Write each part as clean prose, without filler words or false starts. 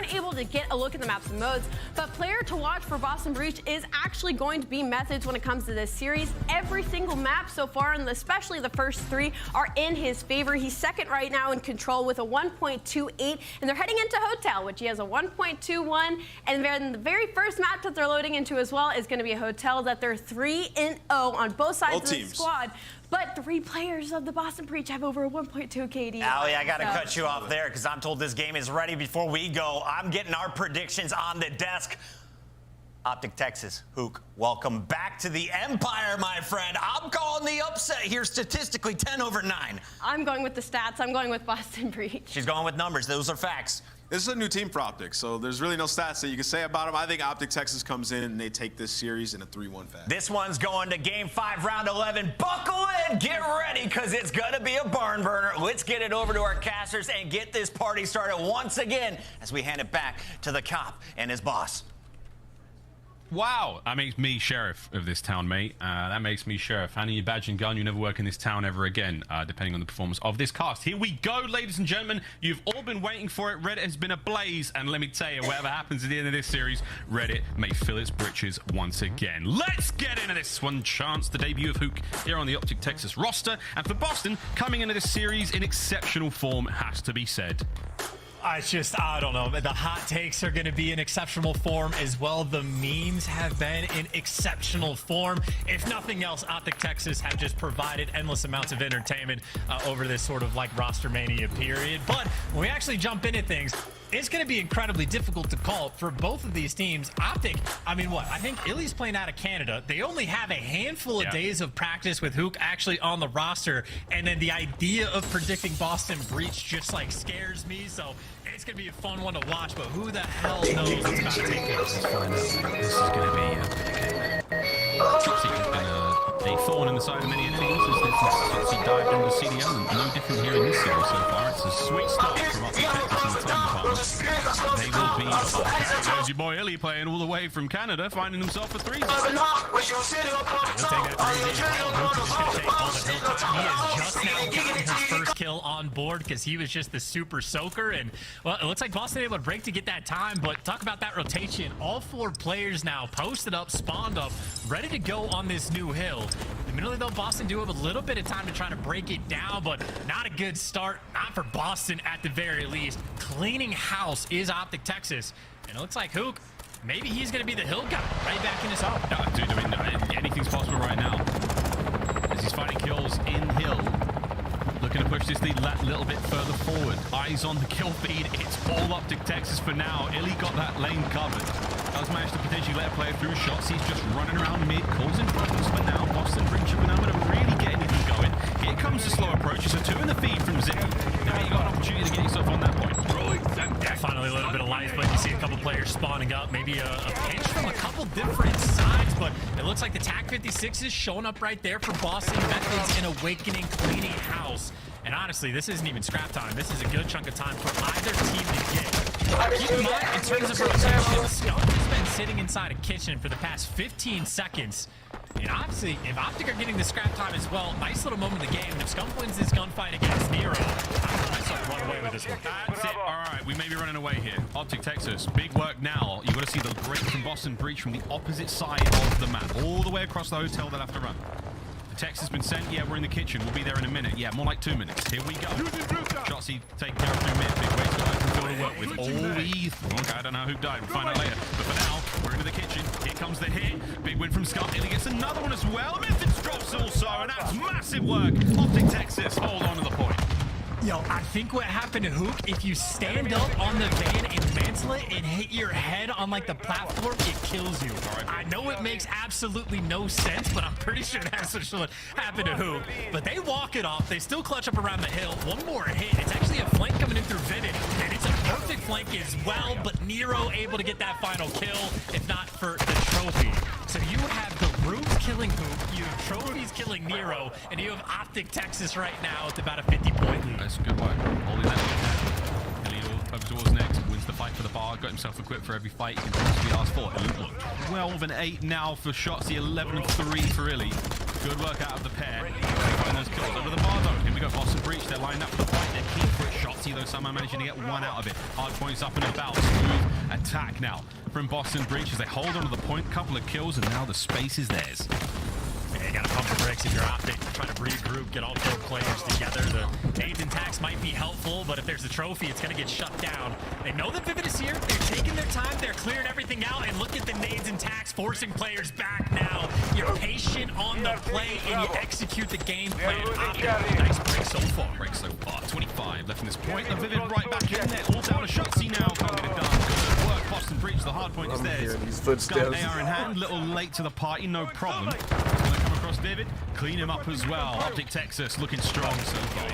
weren't able to get a look at the maps and modes, but player to watch for Boston Breach is actually going to be Methodz when it comes to this series. Every single map so far, and especially the first 3, are in his favor. He's second right now in control with a 1.28, and they're heading into Hotel, which he has a 1.21, and then the very first map that they're loading into as well is going to be a Hotel that they're 3-0 on both sides of the squad. But 3 players of the Boston Breach have over a 1.2 KD. Allie, I got to cut you off there because I'm told this game is ready. Before we go, I'm getting our predictions on the desk. Optic Texas, Hook, welcome back to the Empire, my friend. I'm calling the upset here statistically, 10/9. I'm going with the stats. I'm going with Boston Breach. She's going with numbers. Those are facts. This is a new team for Optic, so there's really no stats that you can say about them. I think Optic Texas comes in and they take this series in a 3-1 fashion. This one's going to Game 5, Round 11. Buckle in, get ready, because it's going to be a barn burner. Let's get it over to our casters and get this party started once again as we hand it back to the cop and his boss. Wow, that makes me sheriff of this town, mate. That makes me sheriff. Handing you badge and gun, you never work in this town ever again, depending on the performance of this cast. Here we go, ladies and gentlemen. You've all been waiting for it. Reddit has been ablaze, and let me tell you, whatever happens at the end of this series, Reddit may fill its britches once again. Let's get into this one. Chance, the debut of Hook here on the Optic Texas roster, and for Boston, coming into this series in exceptional form, has to be said. It's just, I don't know. The hot takes are going to be in exceptional form as well. The memes have been in exceptional form. If nothing else, Optic Texas have just provided endless amounts of entertainment over this sort of like roster mania period. But when we actually jump into things, it's going to be incredibly difficult to call for both of these teams. Optic, I mean, what? I think Illy's playing out of Canada. They only have a handful of days of practice with Hook actually on the roster. And then the idea of predicting Boston Breach just like scares me. So it's going to be a fun one to watch. But who the hell knows what's about to take place? This is going to be Chopsy has been a thorn in the side of many enemies since he dived into CDL, and no different here in this series so far. It's a sweet start from Optic Texas in the time department. They will be. There's your boy Illy playing all the way from Canada, finding himself a 3. He is just now getting his first kill on board because he was just the super soaker. And well, it looks like Boston able to break to get that time. But talk about that rotation. All 4 players now posted up, spawned up, ready to go on this new hill. Admittedly, though, Boston do have a little bit of time to try to break it down, but not a good start. Not for Boston at the very least. Cleaning house is Optic Texas. And it looks like Hook, maybe he's going to be the hill guy right back in his home. No, dude, I mean, anything's possible right now. As he's finding kills in hill. Looking to push this lead that little bit further forward. Eyes on the kill feed. It's all Optic Texas for now. Illy got that lane covered. Does manage to potentially let a player through shots. He's just running around mid, causing problems. But now Boston Breach have been able to really get anything going. Here comes the slow approach. It's a 2 in the feed from Zip. Now you got an opportunity to get yourself on that point. Finally a little bit of life, but you see a couple players spawning up. Maybe a pinch from a couple different sides, but it looks like the TAC 56 is showing up right there for Boston Methodz and Awakening cleaning house. And honestly, this isn't even scrap time. This is a good chunk of time for either team to get. Keep in mind, in terms of rotation, Skunk has been sitting inside a kitchen for the past 15 seconds. And obviously, if Optic are getting the scrap time as well, nice little moment of the game. And if Skunk wins this gunfight against Nero, I might run away with this one. That's it. All right, we may be running away here. Optic Texas, big work now. You've got to see the break from Boston Breach from the opposite side of the map, all the way across the hotel they'll have to run. The text has been sent. Yeah, we're in the kitchen. We'll be there in a minute. Yeah, more like 2 minutes. Here we go. Shotsy taking care of 2 mid. Big ways to work with. Okay, I don't know who died. We'll find out later. But for now, we're into the kitchen. Here comes the hit. Big win from Scott. And he gets another one as well. Methodz drops also, and that's massive work. Optic Texas hold on to the point. Yo, I think what happened to Hook, if you stand up on the van and mantle it and hit your head on like the platform, it kills you. I know it makes absolutely no sense, but I'm pretty sure that's what happened to Hook. But they walk it off. They still clutch up around the hill. One more hit. It's actually a flank coming in through Vivid, and it's a perfect flank as well, but Nero able to get that final kill, if not for the trophy. So you have the Roots killing Hook, you have Trophies killing Nero, and you have Optic Texas right now with about a 50-point lead. That's good work. Holding that lead. Elito over towards next, wins the fight for the bar, got himself equipped for every fight he can possibly ask for. Look, 12-8 now for Shotzzy, 11-3 for Illy. Good work out of the pair. They find those kills over the bar though. Here we go, Boston Breach. They're lined up for the fight. They're keen for it. Shotzzy though somehow managing to get one out of it. Hard points up and about. Smooth attack now from Boston Breach as they hold onto the point. Couple of kills, and now the space is theirs. Yeah, you gotta pump the brakes if you're Optic. Try to regroup, get all 4 players together. The nades and tacks might be helpful, but if there's a trophy, it's gonna get shut down. They know that Vivid is here. They're taking their time. They're clearing everything out. And look at the nades and tacks forcing players back now. You're patient on the play and you execute the game plan. Optic, nice break so far. Break so far. 25 left from this point. The Vivid right back in there. All down a shot. See now. Can't get it done. Good work. Boston Breach. The hard point is theirs. Got AR in hand. Little late to the party. No problem. He's going to come across Vivid. Clean him up as well. Optic Texas looking strong so far.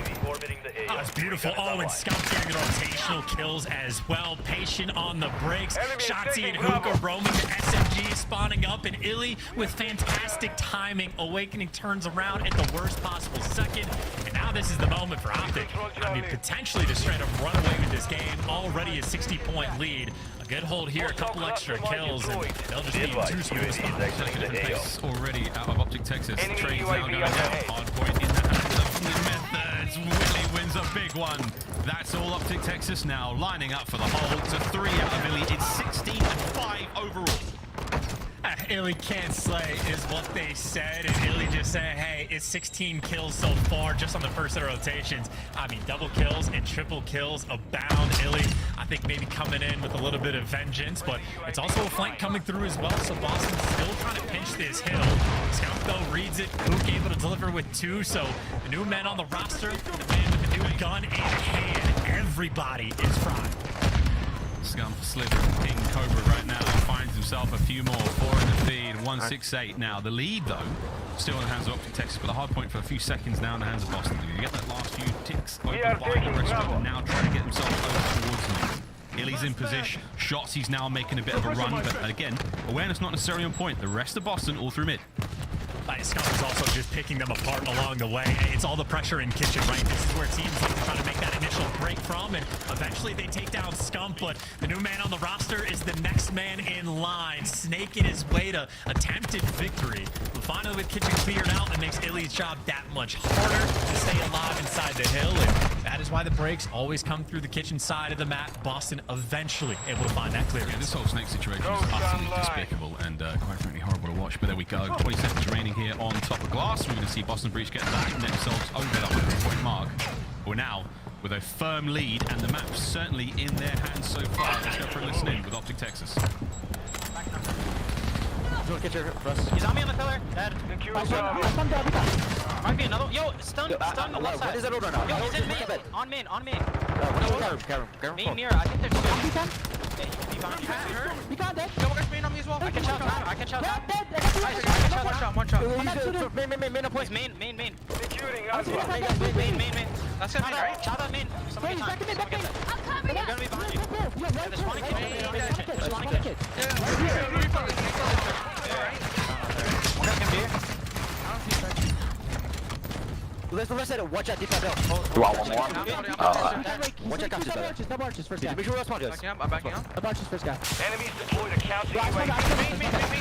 Oh, that's beautiful. Oh, and Scump getting the rotational kills as well. Patient on the brakes. Shotzzy and Hook are roaming the SMG, spawning up, and Illy with fantastic timing. Awakening turns around at the worst possible second. And now this is the moment for Optic. I mean, potentially to straight up run away with this game. Already a 60-point lead. A good hold here, a couple extra kills, and they'll just need 2 scores. Already out of Optic Texas. Trades now going down. Hard point in the hands of the Methods. Willie wins a big one. That's all Optic Texas now lining up for the hold. It's a 3 out of Illy. It's 16-5 overall. Illy can't slay is what they said, and Illy just said, hey, it's 16 kills so far just on the first set of rotations. I mean, double kills and triple kills abound. Illy, I think maybe coming in with a little bit of vengeance, but it's also a flank coming through as well, so Boston's still trying to pinch this hill. Scump, though, reads it. Cook able to deliver with 2, so the new man on the roster, the man with the new gun in hand, everybody is fried. Scump slithering King Cobra right now. Finds himself a few more. 4 in the feed. 168 now. The lead, though, still in the hands of Optic Texas, but the hard point for a few seconds now in the hands of Boston. You get that last few ticks open by the restaurant and now trying to get himself over towards him. Illy's in position. Shots, he's now making a bit of a run, but again, awareness not necessarily on point. The rest of Boston all through mid. Scump is also just picking them apart along the way. It's all the pressure in kitchen, right? This is where teams like to try to make that initial break from, and eventually they take down Scump, but the new man on the roster is the next man in line, snaking his way to attempted victory. But finally with kitchen cleared out, it makes Illy's job that much harder to stay alive inside the hill, and that is why the breaks always come through the kitchen side of the map. Boston eventually able to find that clearance. Yeah, this whole snake situation is utterly despicable and quite frankly horrible to watch, but there we go. 20 seconds remaining here on top of glass. We're going to see Boston Breach get back themselves over the 100-point mark. We're now with a firm lead, and the map's certainly in their hands so far. Let's go for a listen in with Optic Texas. He's on me on the pillar. Dead. Might be another. Yo, stun on the left side. What is that order now? Yo, he's in main. On main. Careful. Main mirror. I think there's 2. He behind you. We got that. Yo, main on me as well. I can shout down. I can shout down. One shot. Main. Securing Main. That's gonna be right. Shout out main. Somebody get time. I'm coming. They're gonna be behind you. Yeah, there's one kid. There's one kid. Let's watch out, deep down. You want one more? Watch out, double arches first guy. Make sure we're responding. I'm backing up. Double arches first guy. Enemies deployed a counter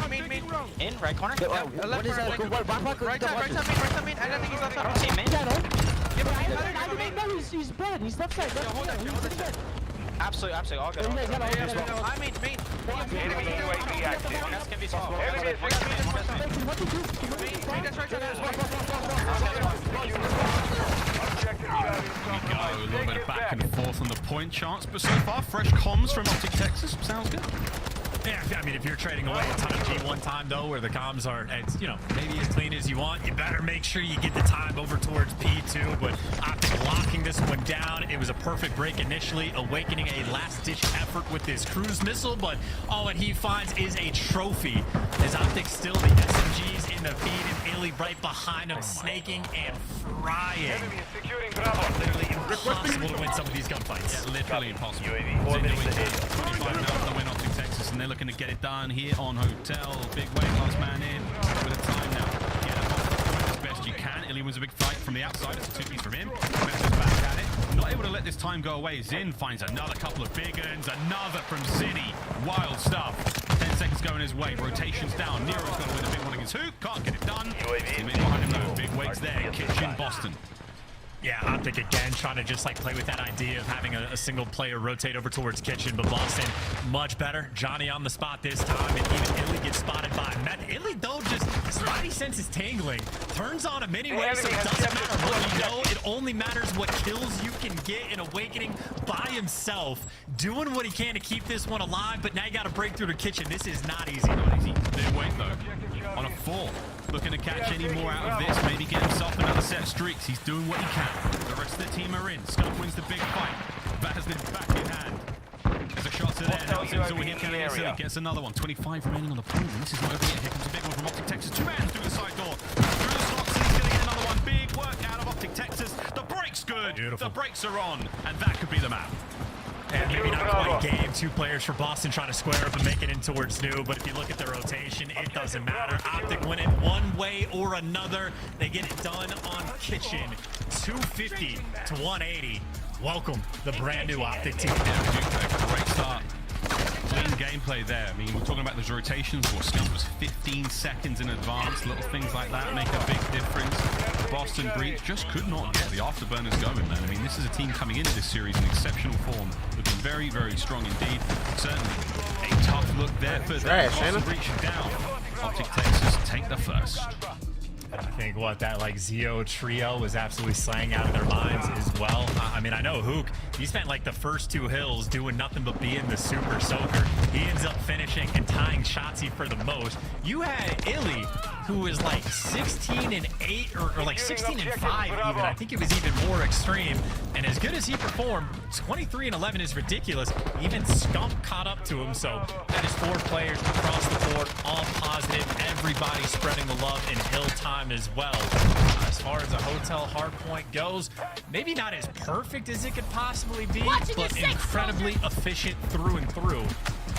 Main. In, right corner. What is that? Right side, main. I don't think he's left side. I don't see main. No, he's dead. He's left side. Absolutely. All good. I mean, main. Enemy UAV active. That's gonna be small. Enemy is A little bit of back and forth on the point chance, but so far, fresh comms from Optic Texas. Sounds good. Yeah, I mean, if you're trading away a ton of G1 time, though, where the comms are, maybe as clean as you want, you better make sure you get the time over towards P2, but Optic locking this one down. It was a perfect break initially, Awakening a last-ditch effort with this cruise missile, but all that he finds is a trophy. As Optic still the SMGs in the feed, and Illy right behind him, snaking and frying. Enemy is securing Bravo. Literally impossible to win some of these gunfights. Yeah, literally impossible. UAV orbiting the hill. 25 now for the win, Optic Texas, and they're looking to get it done here on Hotel. Big wave, last man in. With the time now. Get up off the point as best you can. Illy wins a big fight from the outside. It's a 2-piece from him. Messes back at it. Not able to let this time go away. Zin finds another couple of big uns. Another from Zinni. Wild stuff. 10 seconds going his way. Rotations down. Nero's going to win the big one against Hook. Can't get it done. Teammate behind him though. Big wigs there. Kitchen Boston. Yeah, Optic again trying to just like play with that idea of having a single player rotate over towards Kitchen, but Boston much better. Johnny on the spot this time, and even Illy gets spotted by Meth. Illy though just spidey sense is tingling, turns on him anyway, so it doesn't matter what you know. It only matters what kills you can get in Awakening by himself, doing what he can to keep this one alive. But now you got to break through to Kitchen. This is not easy. Not easy. Didn't wait though. On a 4. Looking to catch any more out of this, maybe get himself another set of streaks. He's doing what he can. The rest of the team are in. Skunk wins the big fight. Vaslin back in hand. There's a shot to there. Helsing's all here killing it. Gets another one. 25 remaining on the point, and this is not over yet. Here comes a big one from Optic Texas. 2 man through the side door. Through the slots, and he's going to get another one. Big work out of Optic Texas. The break's good. Beautiful. The brakes are on, and that could be the map. And maybe not quite a game. 2 players for Boston trying to square up and make it in towards New, but if you look at the rotation, it doesn't matter. Optic win it one way or another. They get it done on Kitchen. 250 to 180. Welcome the brand new Optic team. Great start. Clean gameplay there. I mean, we're talking about those rotations where Skunk was 15 seconds in advance. Little things like that make a big difference. Boston Breach just could not get the afterburners going, man. I mean, this is a team coming into this series in exceptional form. Looking very, very strong indeed. Certainly a tough look there for them. Boston Breach down. Optic Texas take the first. I think what that like Zeo trio was absolutely slaying out of their minds as well. I mean, I know Hook, he spent like the first 2 hills doing nothing but being the super soaker. He ends up finishing and tying Shotzzy for the most. You had Illy, who was like 16-8 or like 16-5 even. I think it was even more extreme. And as good as he performed, 23-11 is ridiculous. Even Skunk caught up to him. So that is 4 players across the board, all positive. Everybody spreading the love in hill time as well. As far as a hotel hardpoint goes, maybe not as perfect as it could possibly be, but incredibly efficient through and through.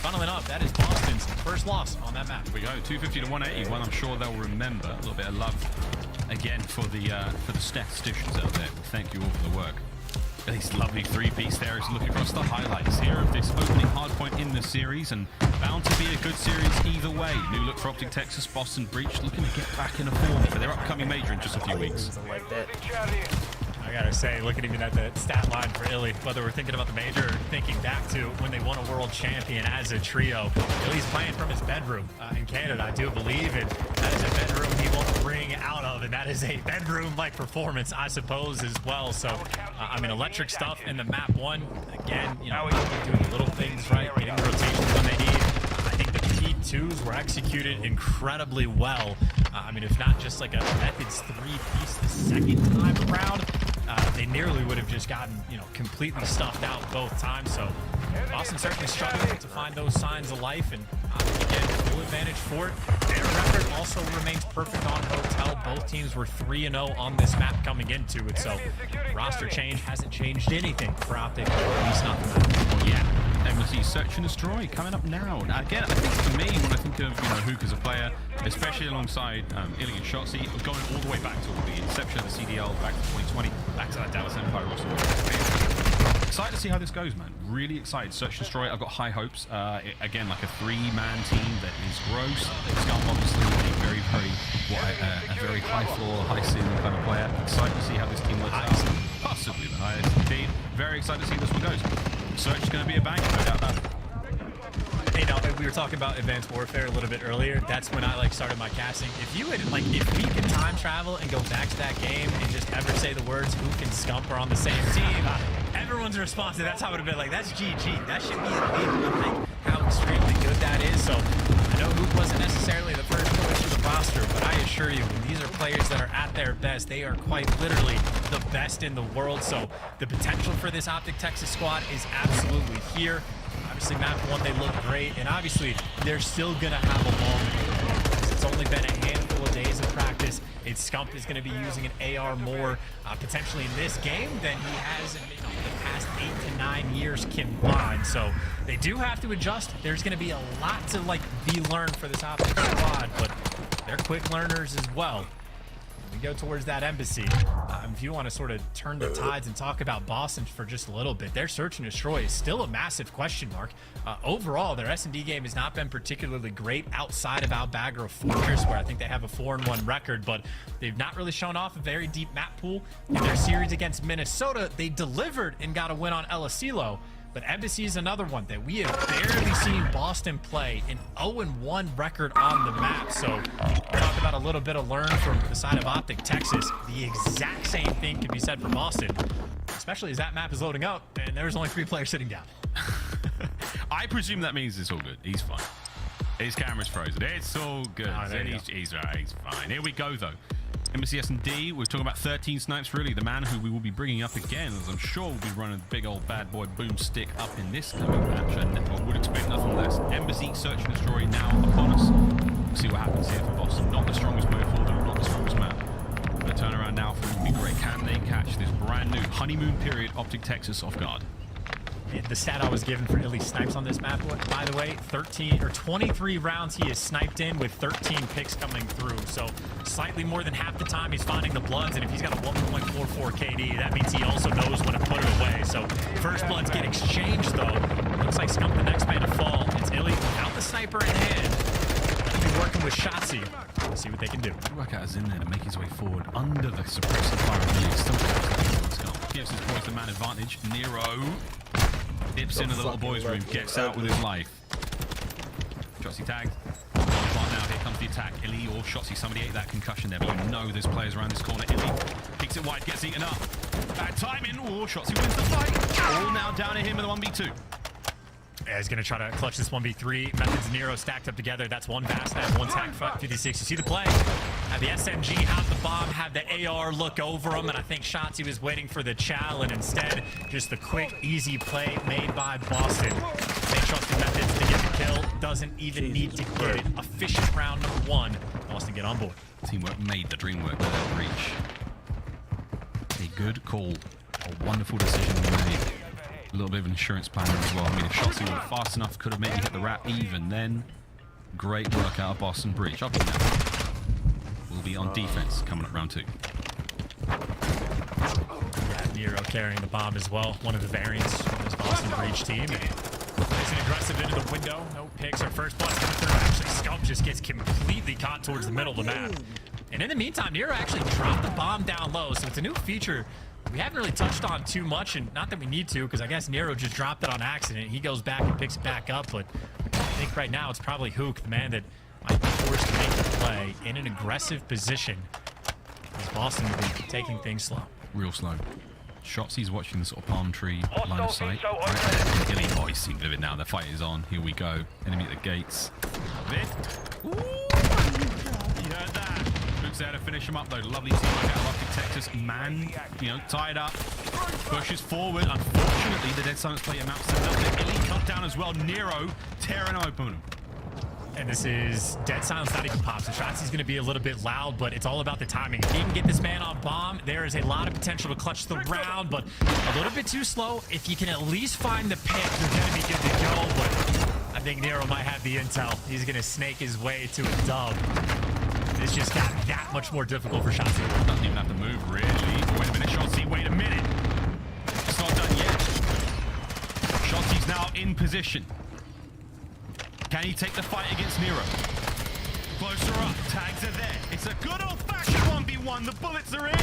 Funneling up, that is Boston's first loss on that map. We go 250 to 180. One I'm sure they'll remember. A little bit of love again for the statisticians out there. Thank you all for the work. These lovely 3-piece there is looking across the highlights here of this opening hardpoint in the series, and bound to be a good series either way. New look for Optic Texas, Boston Breach looking to get back in a form for their upcoming major in just a few weeks. I gotta say, looking even at the stat line for Illy, whether we're thinking about the major or thinking back to when they won a world champion as a trio, Illy's playing from his bedroom in Canada, I do believe, and that is a bedroom he won't bring out of, and that is a bedroom-like performance, I suppose, as well. So, I mean, electric stuff in the map 1, again, you know, doing the little things right, getting the rotations when they need. I think the P2s were executed incredibly well. I mean, if not just like a Methods 3-piece the second time around, they nearly would have just gotten, you know, completely stuffed out both times. So Boston certainly struggling to find those signs of life, and again, full advantage for it. Their record also remains perfect on Hotel. Both teams were 3-0 on this map coming into it, so roster change hasn't changed anything for Optic, or at least not the map. Yeah. And we'll see Search and Destroy coming up now. And again, I think for me, when I think of Hook as a player, especially alongside Illy and Shotzzy, going all the way back to the inception of the CDL, back to 2020, back to that Dallas Empire roster. Excited to see how this goes, man. Really excited. Search and Destroy, I've got high hopes. Again, like a 3-man team that is gross. Scum obviously a very, a very high floor, high ceiling kind of player. Excited to see how this team works out. Possibly the highest indeed. Very excited to see this one goes. Search is going to be a banger, no doubt about it. Hey, now we were talking about Advanced Warfare a little bit earlier. That's when I like started my casting. If you had if we could time travel and go back to that game and just ever say the words Hook and Scump are on the same team, everyone's response to that's how it would have been like, that's GG. That should be illegal. Think how extremely good that is. So I know Hook wasn't necessarily the first choice for the roster, but I assure you, when these are players that are at their best, they are quite literally the best in the world. So the potential for this Optic Texas squad is absolutely here. Obviously, map 1, they look great, and obviously, they're still going to have a long because it's only been a handful of days of practice. Scump is going to be using an AR more potentially in this game than he has in the past 8 to 9 years combined. So they do have to adjust. There's going to be a lot to be learned for this Optic squad, but they're quick learners as well. we go towards that embassy. If you want to sort of turn the tides and talk about Boston for just a little bit, their search and destroy is still a massive question mark. Overall, their S&D game has not been particularly great outside of Albagro Fortress, where I think they have a 4-1 record, but they've not really shown off a very deep map pool. In their series against Minnesota, they delivered and got a win on El Asilo. But Embassy is another one that we have barely seen Boston play, an 0-1 record on the map. So we talked about a little bit of learn from the side of Optic Texas. The exact same thing can be said for Boston, especially as that map is loading up and there's only 3 players sitting down. I presume that means it's all good. He's fine. His camera's frozen. It's all good. Oh, there you go. He's right. He's fine. Here we go, though. Embassy S&D, we're talking about 13 snipes, really. The man who we will be bringing up again, as I'm sure will be running big old bad boy boomstick up in this coming match, and I would expect nothing less. Embassy search and destroy now upon us. We'll see what happens here for Boston. Not the strongest move for them, not the strongest map. But a turnaround now for them would be great. Can they catch this brand new honeymoon period Optic Texas off guard? The stat I was given for Illy snipes on this map, by the way, 23 rounds he is sniped in with 13 picks coming through. So slightly more than half the time he's finding the bloods, and if he's got a 1.44 KD, that means he also knows when to put it away. So first bloods get exchanged, though. Looks like Scump the next man to fall. It's Illy without the sniper in hand. He'll be working with Shotzi. We'll see what they can do. Workout is in there to make his way forward under the suppressive fire of Illy. Still gives his boys the man advantage. Nero dips into the little boys' room, gets out with his life. Shotzi tagged. Right now, here comes the attack. Illy or Shotzi, somebody ate that concussion there, but you know there's players around this corner. Illy kicks it wide, gets eaten up. Bad timing. Oh, Shotzi wins the fight. All now down to him in the 1v2. Yeah, he's going to try to clutch this 1v3. Methods Nero stacked up together. That's one Vastnap, one Tac 56. You see the play? Had the SMG have the bomb, had the AR look over him, and I think Shotzi was waiting for the chow, and instead, just the quick, easy play made by Boston. They trust the Methods to get the kill. Doesn't even need to get it. Efficient round number 1. Boston get on board. Teamwork made the dream work with that breach. A good call. A wonderful decision made. A little bit of an insurance plan as well. I mean, if Shotzi were fast enough, could have maybe hit the wrap even then. Great work out of Boston Breach. Up in there. We'll be on defense coming up round 2. Yeah, Nero carrying the bomb as well. One of the variants from this Boston Breach team. It's an aggressive into the window. No picks. Our first blast coming through. Actually, Scump just gets completely caught towards the middle of the map. And in the meantime, Nero actually dropped the bomb down low. So it's a new feature we haven't really touched on too much, and not that we need to, because I guess Nero just dropped it on accident. He goes back and picks it back up, but I think right now it's probably Hook, the man that might be forced to make the play in an aggressive position, as Boston will be taking things slow. Real slow. Shotzi's watching the sort of palm tree line of sight. Right. Illy, oh, he's seen Vivid now. The fight is on. Here we go. Enemy at the gates. Vid. Ooh, you heard that. Looks there to finish him up, though. Lovely teamwork out of Optic Texas. Man, you know, tied up. Pushes forward. Unfortunately, the Dead Silence player mounts to nothing. Illy cut down as well. Nero tearing open. And this is Dead Silence, not even pops. So Shotzi's going to be a little bit loud, but it's all about the timing. If he can get this man on bomb, there is a lot of potential to clutch the round, but a little bit too slow. If you can at least find the pick, you're going to be good to go, but I think Nero might have the intel. He's going to snake his way to a dub. This just got that much more difficult for Shotzi. Doesn't even have to move, really. Wait a minute, Shotzi, wait a minute. It's not done yet. Shotzi's now in position. Can he take the fight against Nero? Closer up, tags are there. It's a good old-fashioned 1v1. The bullets are in.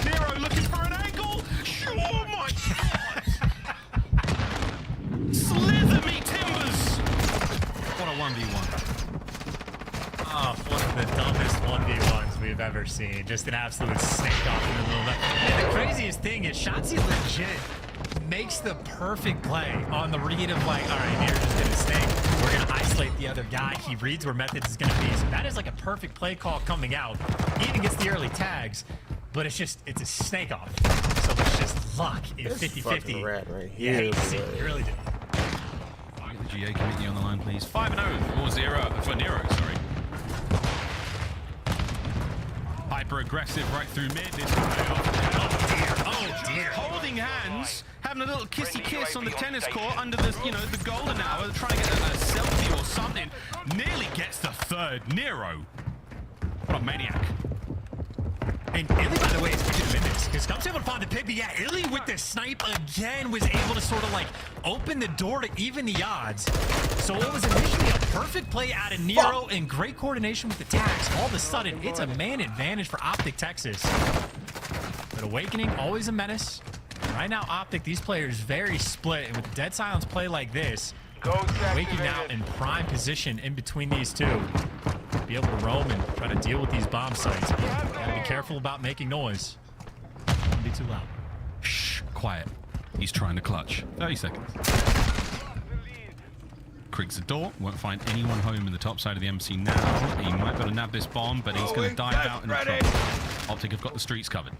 Nero looking for an angle. Oh my God! Slither me timbers! What a 1v1. Oh, one of the dumbest 1v1s we've ever seen. Just an absolute snake off in the middle of that. And the craziest thing is Shotzi legit makes the perfect play on the read of like, all right, Nero's just gonna snake. We're gonna isolate the other guy. He reads where Methods is gonna be. So that is like a perfect play call coming out. He even gets the early tags, but it's a snake off. So it's just luck in 50-50. Right yeah, you really do. Get the GA committee on the line, please. 5-0 or 0 for Nero, sorry. Hyper aggressive right through mid. This will pay off. Oh dear. Holding hands, having a little kissy kiss on the tennis court under the, you know, the golden hour, trying to get a selfie or something. Nearly gets the third. Nero. What a maniac. And Illy, by the way, is quick to win this because Scum's able to find the pick. But yeah, Illy with the snipe again was able to sort of like open the door to even the odds. So what was initially a perfect play out of Nero and great coordination with attacks, all of a sudden it's a man advantage for Optic Texas. But Awakening, always a menace. Right now, Optic, these players very split. And with the Dead Silence play like this, Awakening now in prime position in between these two. Be able to roam and try to deal with these bomb sites. Gotta be careful about making noise. Don't be too loud. Shh, quiet. He's trying to clutch. 30 seconds. Krigs the door. Won't find anyone home in the top side of the MC now. He might be able to nab this bomb, but he's going to dive out in the trouble. Optic have got the streets covered.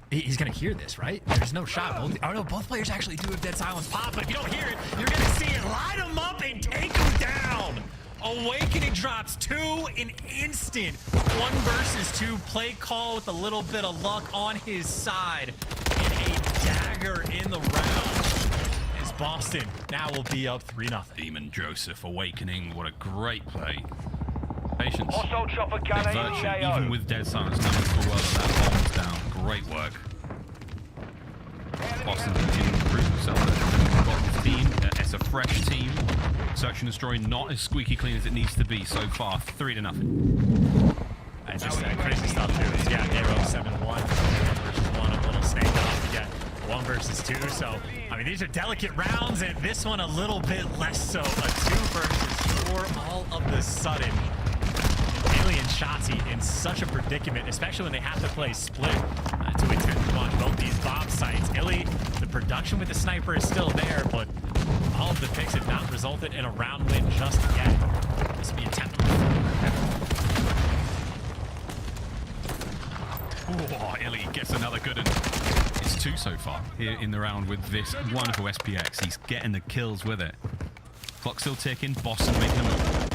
He's going to hear this, right? There's no shot. Both players actually do have Dead Silence pop, but if you don't hear it, you're going to see it. Light them up and take them down. Awakening drops 2 in instant. 1 versus 2 play call with a little bit of luck on his side. And a dagger in the round. As Boston now will be up 3-0. Demon Joseph Awakening. What a great play. Patience. Hostile chopper gunner in Virtue, the AO. even with Dead Silence, knowing full well that bomb's down. Great work. Boston continuing to prove himself at bottom 15. It's a fresh team. Search and Destroy not as squeaky clean as it needs to be so far. 3-0. It's just crazy stuff too. Yeah, Nero 7-1 versus 1, a little snake off. You got 1 versus 2. So I mean, these are delicate rounds, and this one a little bit less so. A 2 versus 4 all of the sudden. Illy and Shotzzy in such a predicament, especially when they have to play split to attempt to launch both these bomb sites. Illy, the production with the sniper is still there, but all of the picks have not resulted in a round win just yet. This will be attempted. Oh, Illy gets another good one. It's 2 so far here in the round with this wonderful SPX. He's getting the kills with it. Clock still ticking. Boston making a move.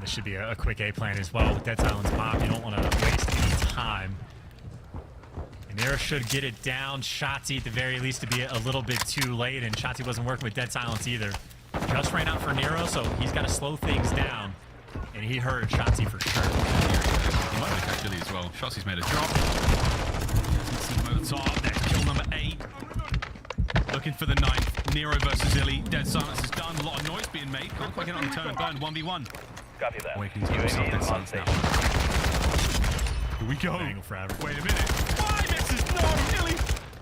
This should be a quick A plan as well with Dead Silence pop. You don't want to waste any time. And Nero should get it down. Shotzzy at the very least to be a little bit too late, and Shotzzy wasn't working with Dead Silence either. Just ran out for Nero, so he's got to slow things down. And he heard Shotzzy for sure. He might have catch Illy as well. Shotzi's made a drop. Doesn't see him over the top. That's kill number 8. Looking for the 9th. Nero versus Illy. Dead Silence is done. A lot of noise being made. Can't quite get on the turn and burn. 1v1. Copy that. Awakening's got himself Dead Silence now. Here we go. Wait a minute. Why misses? No, Illy.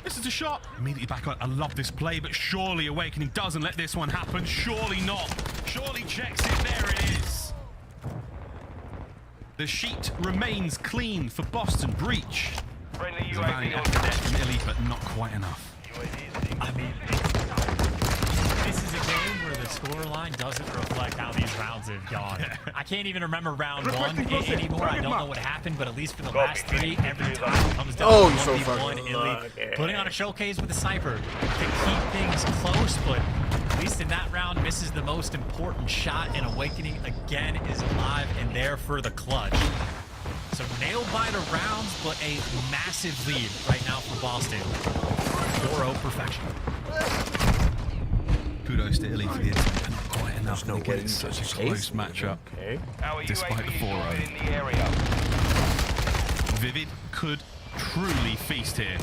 This is a shot. Immediately back on. I love this play, but surely Awakening doesn't let this one happen. Surely not. Surely checks it. There it is. The sheet remains clean for Boston Breach. Friendly There's a valiant UAV effort on there deck. from Illy, but not quite enough. I mean, this is a game where the scoreline doesn't reflect how these rounds have gone. I can't even remember round 1 anymore. I don't know what happened, but at least for the last 3, every time it comes down to 1v1, Illy putting on a showcase with a sniper to keep things close, but at least in that round misses the most important shot, and Awakening again is alive and there for the clutch. So nailed by the rounds, but a massive lead right now for Boston. 4-0 perfection. Kudos to Illy for the attempt, but not quite enough. No way. It's such a close matchup, despite the 4-0. In the area. Vivid could truly feast here.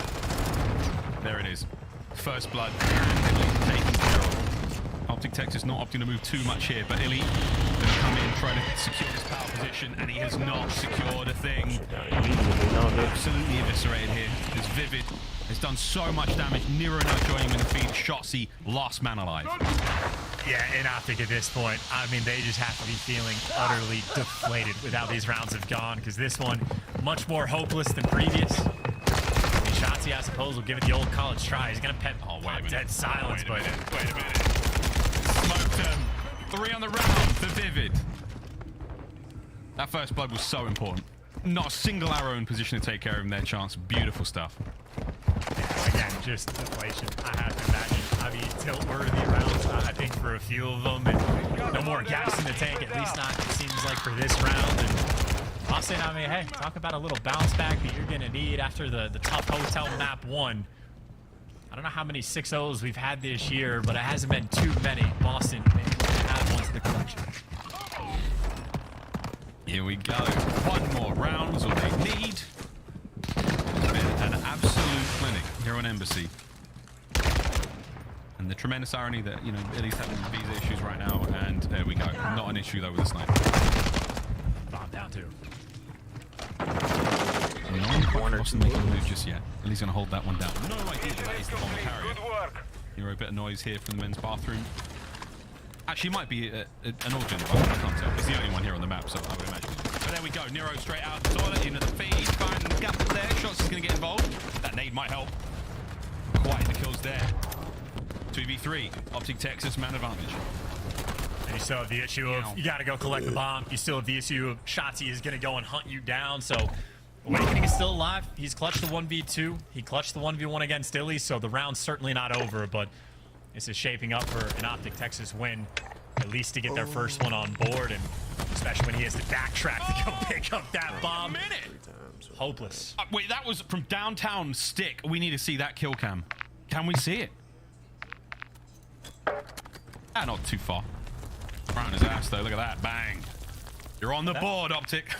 There it is. First blood, and Illy taking care of. Optic Texas not opting to move too much here, but Illy going to come in, try to secure this power position, and he has not secured a thing. Absolutely eviscerated here, because Vivid has done so much damage. Nero now joining him in the feed. Shotzzy, last man alive. Yeah, and Optic at this point, I mean, they just have to be feeling utterly deflated with how these rounds have gone, because this one, much more hopeless than previous. And Shotzzy, I suppose, will give it the old college try. He's going to pep Dead Silence, but... Wait a minute. Smoked him. 3 on the round for Vivid. That first blood was so important. Not a single arrow in position to take care of him. Their chance. Beautiful stuff. Yeah, again, just deflation. I have to imagine. I mean, tilt-worthy rounds, I think, for a few of them. And no more gas in the tank, at least not, it seems like, for this round. And Boston, I mean, hey, talk about a little bounce back that you're going to need after the tough hotel map 1. I don't know how many 6-0s we've had this year, but it hasn't been too many. Boston, maybe add one to the collection. Here we go. 1 more round is all they need. Embassy. And the tremendous irony that, you know, Illy's having visa issues right now, and there we go. Not an issue, though, with the sniper. Bomb down, too. Boston making a move just yet. Illy's going to hold that one down. No idea that is the bomber carrier. Good work. Hear a bit of noise here from the men's bathroom. Actually, it might be an Origin bathroom, I can't tell. It's the only one here on the map, so I would imagine. But there we go. Nero straight out of the toilet, into the feed, finding the gap there. Shots is going to get involved. That nade might help. Quite the kills there. 2v3. Optic Texas, man advantage. And you still have the issue of you got to go collect the bomb. You still have the issue of Shotzzy is going to go and hunt you down. So Awakening is still alive. He's clutched the 1v2. He clutched the 1v1 against Illy, so the round's certainly not over, but this is shaping up for an Optic Texas win, at least to get their first one on board, and especially when he has to backtrack to go pick up that bomb. Hopeless. Wait, that was from downtown stick. We need to see that kill cam. Can we see it? Ah, not too far. Around his ass, though. Look at that. Bang. You're on the board, Optic.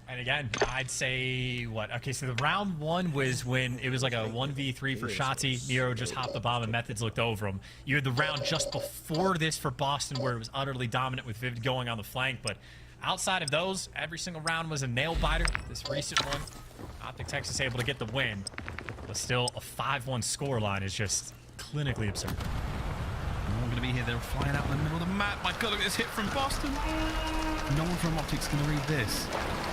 And again, I'd say, what? Okay, so the round one was when it was like a 1v3 for Shotzzy. Nero just hopped the bomb and Methods looked over him. You had the round just before this for Boston where it was utterly dominant with Vivid going on the flank. But outside of those, every single round was a nail-biter. This recent one, Optic Texas able to get the win. But still, a 5-1 scoreline is just clinically absurd. No one going to be here. They're flying out in the middle of the map. My God, look at this hit from Boston. No one from Optic's going to read this.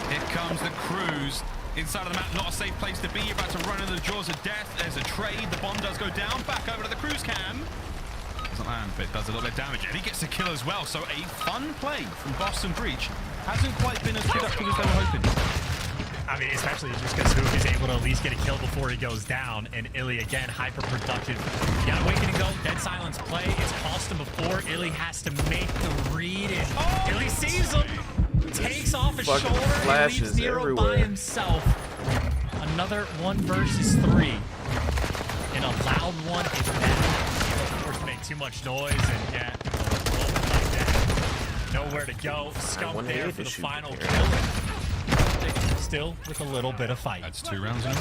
Here comes the Cruise. Inside of the map, not a safe place to be. You're about to run into the jaws of death. There's a trade. The bomb does go down. Back over to the Cruise cam. Doesn't land, but it does a little bit of damage. And he gets a kill as well. So a fun play from Boston Breach. Hasn't quite been as productive as they were hoping. I mean, especially just because Hook is able to at least get a kill before he goes down, and Illy, again, hyper-productive. You got Awakening go, Dead Silence play. It's cost him before. Illy has to make the read, and Illy sees him, takes off his shoulder, and leaves Nero by himself. Another 1 versus 3. In a loud one, if that, of course, make too much noise, and yeah, like that. Nowhere to go. Scump there for the final kill. Still with a little bit of fight. That's 2 rounds in a row.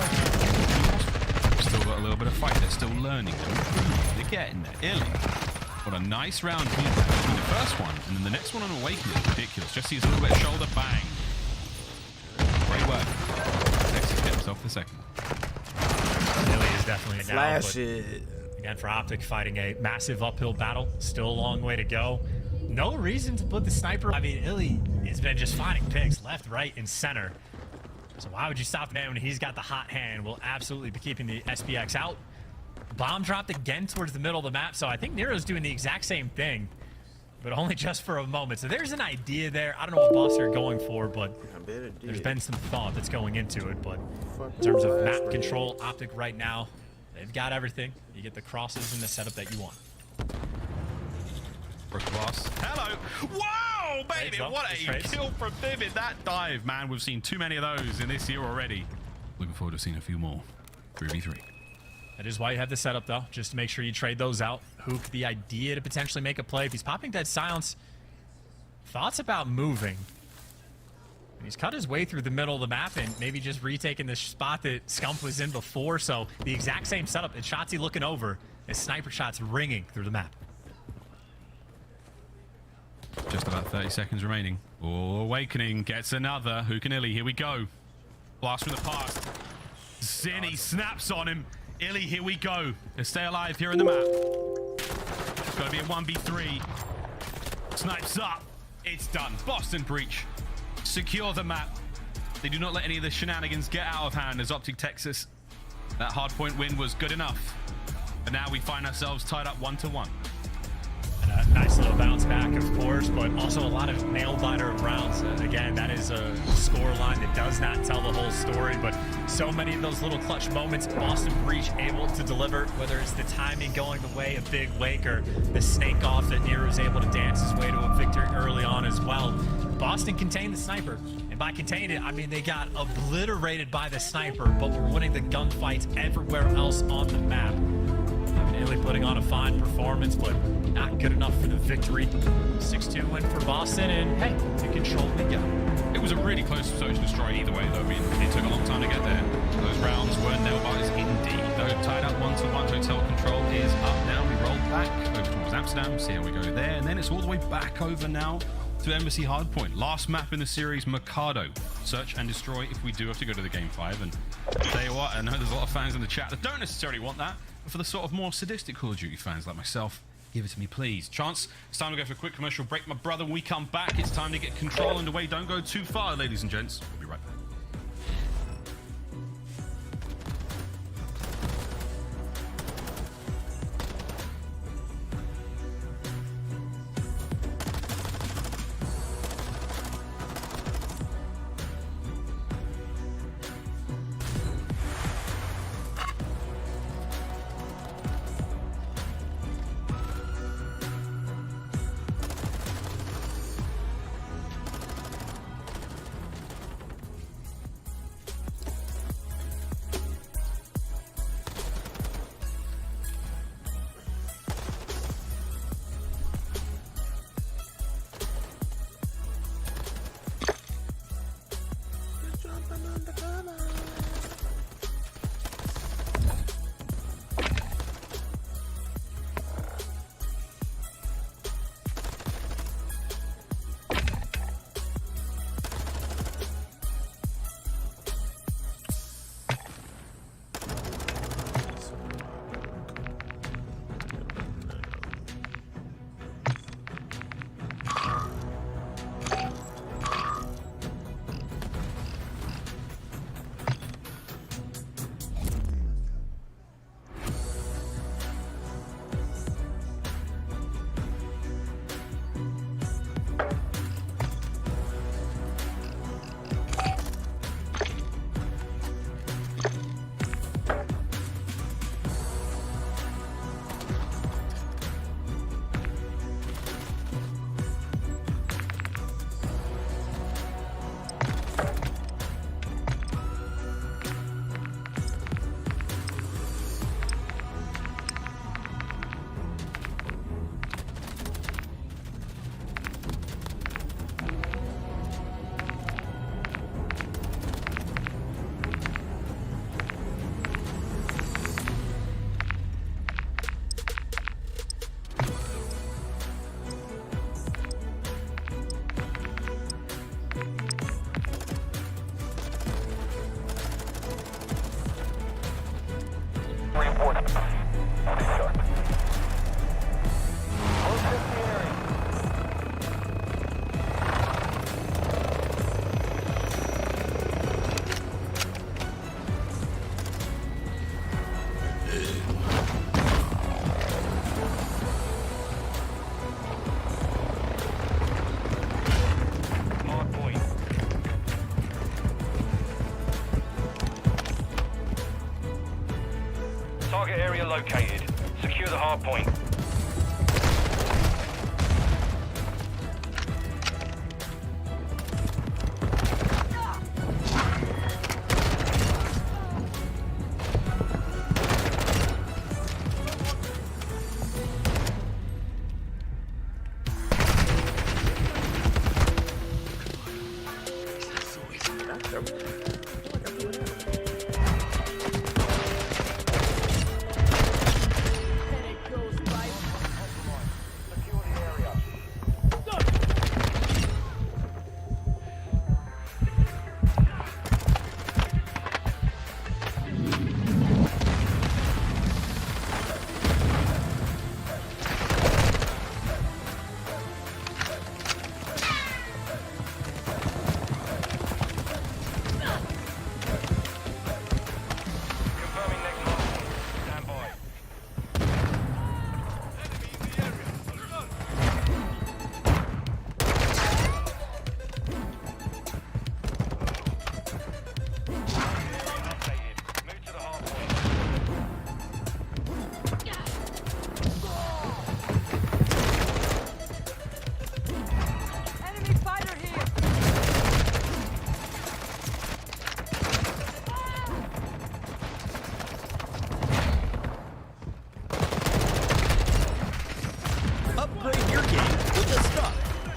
Still got a little bit of fight. They're still learning. They're getting there. Illy. What a nice round here between the first one and then the next one on Awakening. Ridiculous. Just sees a little bit of shoulder bang. Great work. Texas get himself the second one. Illy is definitely Flash now, it. Again, for Optic fighting a massive uphill battle. Still a long way to go. No reason to put the sniper. I mean, Illy has been just finding picks left, right, and center. So why would you stop him when he's got the hot hand? We'll absolutely be keeping the SPX out. Bomb dropped again towards the middle of the map, so I think Nero's doing the exact same thing, but only just for a moment. So there's an idea there. I don't know what boss they're going for, but there's been some thought that's going into it. But in terms of map control, Optic right now, they've got everything. You get the crosses and the setup that you want. Broke boss. Hello. Wow, baby. What a kill from Vivid. That dive, man. We've seen too many of those in this year already. Looking forward to seeing a few more. 3v3. That is why you have the setup, though, just to make sure you trade those out. Hook, the idea to potentially make a play. If he's popping Dead Silence, thoughts about moving. He's cut his way through the middle of the map and maybe just retaking the spot that Scump was in before. So the exact same setup. And Shotzzy looking over as sniper shots ringing through the map. Just about 30 seconds remaining. Oh, Awakening gets another. Hook and Illy, here we go. Blast from the past. Zinni snaps on him. Illy, here we go. They stay alive here in the map. It's got to be a 1v3. Snipes up. It's done. Boston Breach. Secure the map. They do not let any of the shenanigans get out of hand as Optic Texas. That hardpoint win was good enough. And now we find ourselves tied up 1-1. A nice little bounce back, of course, but also a lot of nail-biter of rounds. Again, that is a score line that does not tell the whole story, but so many of those little clutch moments, Boston Breach able to deliver, whether it's the timing going the way of Big Wake or the snake off that Nero's able to dance his way to a victory early on as well. Boston contained the sniper, and by contained it, I mean they got obliterated by the sniper, but were winning the gunfights everywhere else on the map. Illy putting on a fine performance, but not good enough for the victory. 6-2 win for Boston, and hey, to control we go. It was a really close search and destroy either way, though. I mean, it took a long time to get there. Those rounds were nail biters in indeed. Though tied up 1-1, hotel control is up now. We roll back over towards Amsterdam, see how we go there, and then it's all the way back over now to Embassy Hardpoint. Last map in the series, Mercado. Search and destroy if we do have to go to the Game 5. And I'll tell you what, I know there's a lot of fans in the chat that don't necessarily want that, but for the sort of more sadistic Call of Duty fans like myself, give it to me, please. Chance, it's time to go for a quick commercial break, my brother. When we come back, it's time to get control underway. Don't go too far, ladies and gents. We'll be right back. Target area located. Secure the hard point.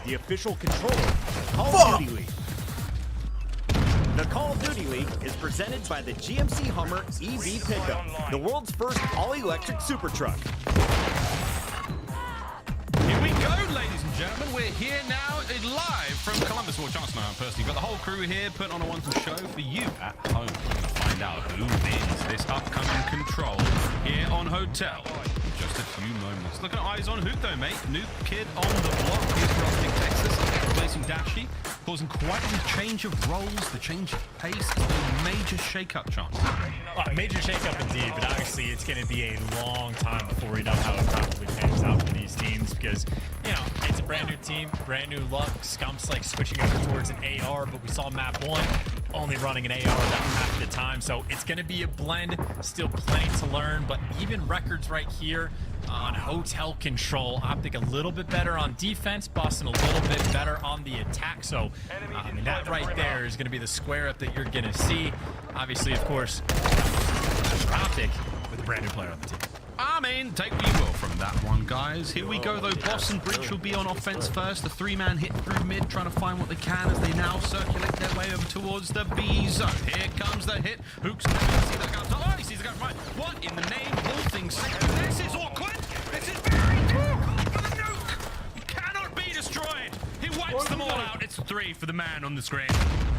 The official controller of Call of Duty League. The Call of Duty League is presented by the GMC Hummer EV Pickup, the world's first all-electric super truck. Here we go, ladies and gentlemen. We're here now live from Columbus. Well, Johnson and I personally got the whole crew here putting on a wonderful show for you at home. We're going to find out who wins this upcoming Control here on Hotel in just a few moments. Looking at Eyes on Hook, though, mate. New kid on the block here for Optic Texas, replacing Dashy, causing quite a change of roles, the change of pace, a major shake-up chance. Major shake-up indeed, but obviously it's going to be a long time before we know how it probably pans out for these teams because, you know, it's a brand new team, brand new luck. Scump's like switching over towards an AR, but we saw map 1 only running an AR about half the time, so it's going to be a blend, still plenty to learn, but even records right here on Hotel Control. Optic a little bit better on defense, Boston a little bit better on the attack, so and that right there is going to be the square up that you're going to see. Obviously, of course, Optic with a brand new player on the team. I mean, take what you will from that one, guys. Here we go, though. Boston Breach will be on offense first. The 3-man hit through mid, trying to find what they can as they now circulate their way over towards the B zone. Here comes the hit. Hook's not going to see that guy. Oh, he sees the guy right. What in the name of all things? This is awkward. This is very awkward for the nuke. You cannot be destroyed. He wipes them all out. It's 3 for the man on the screen.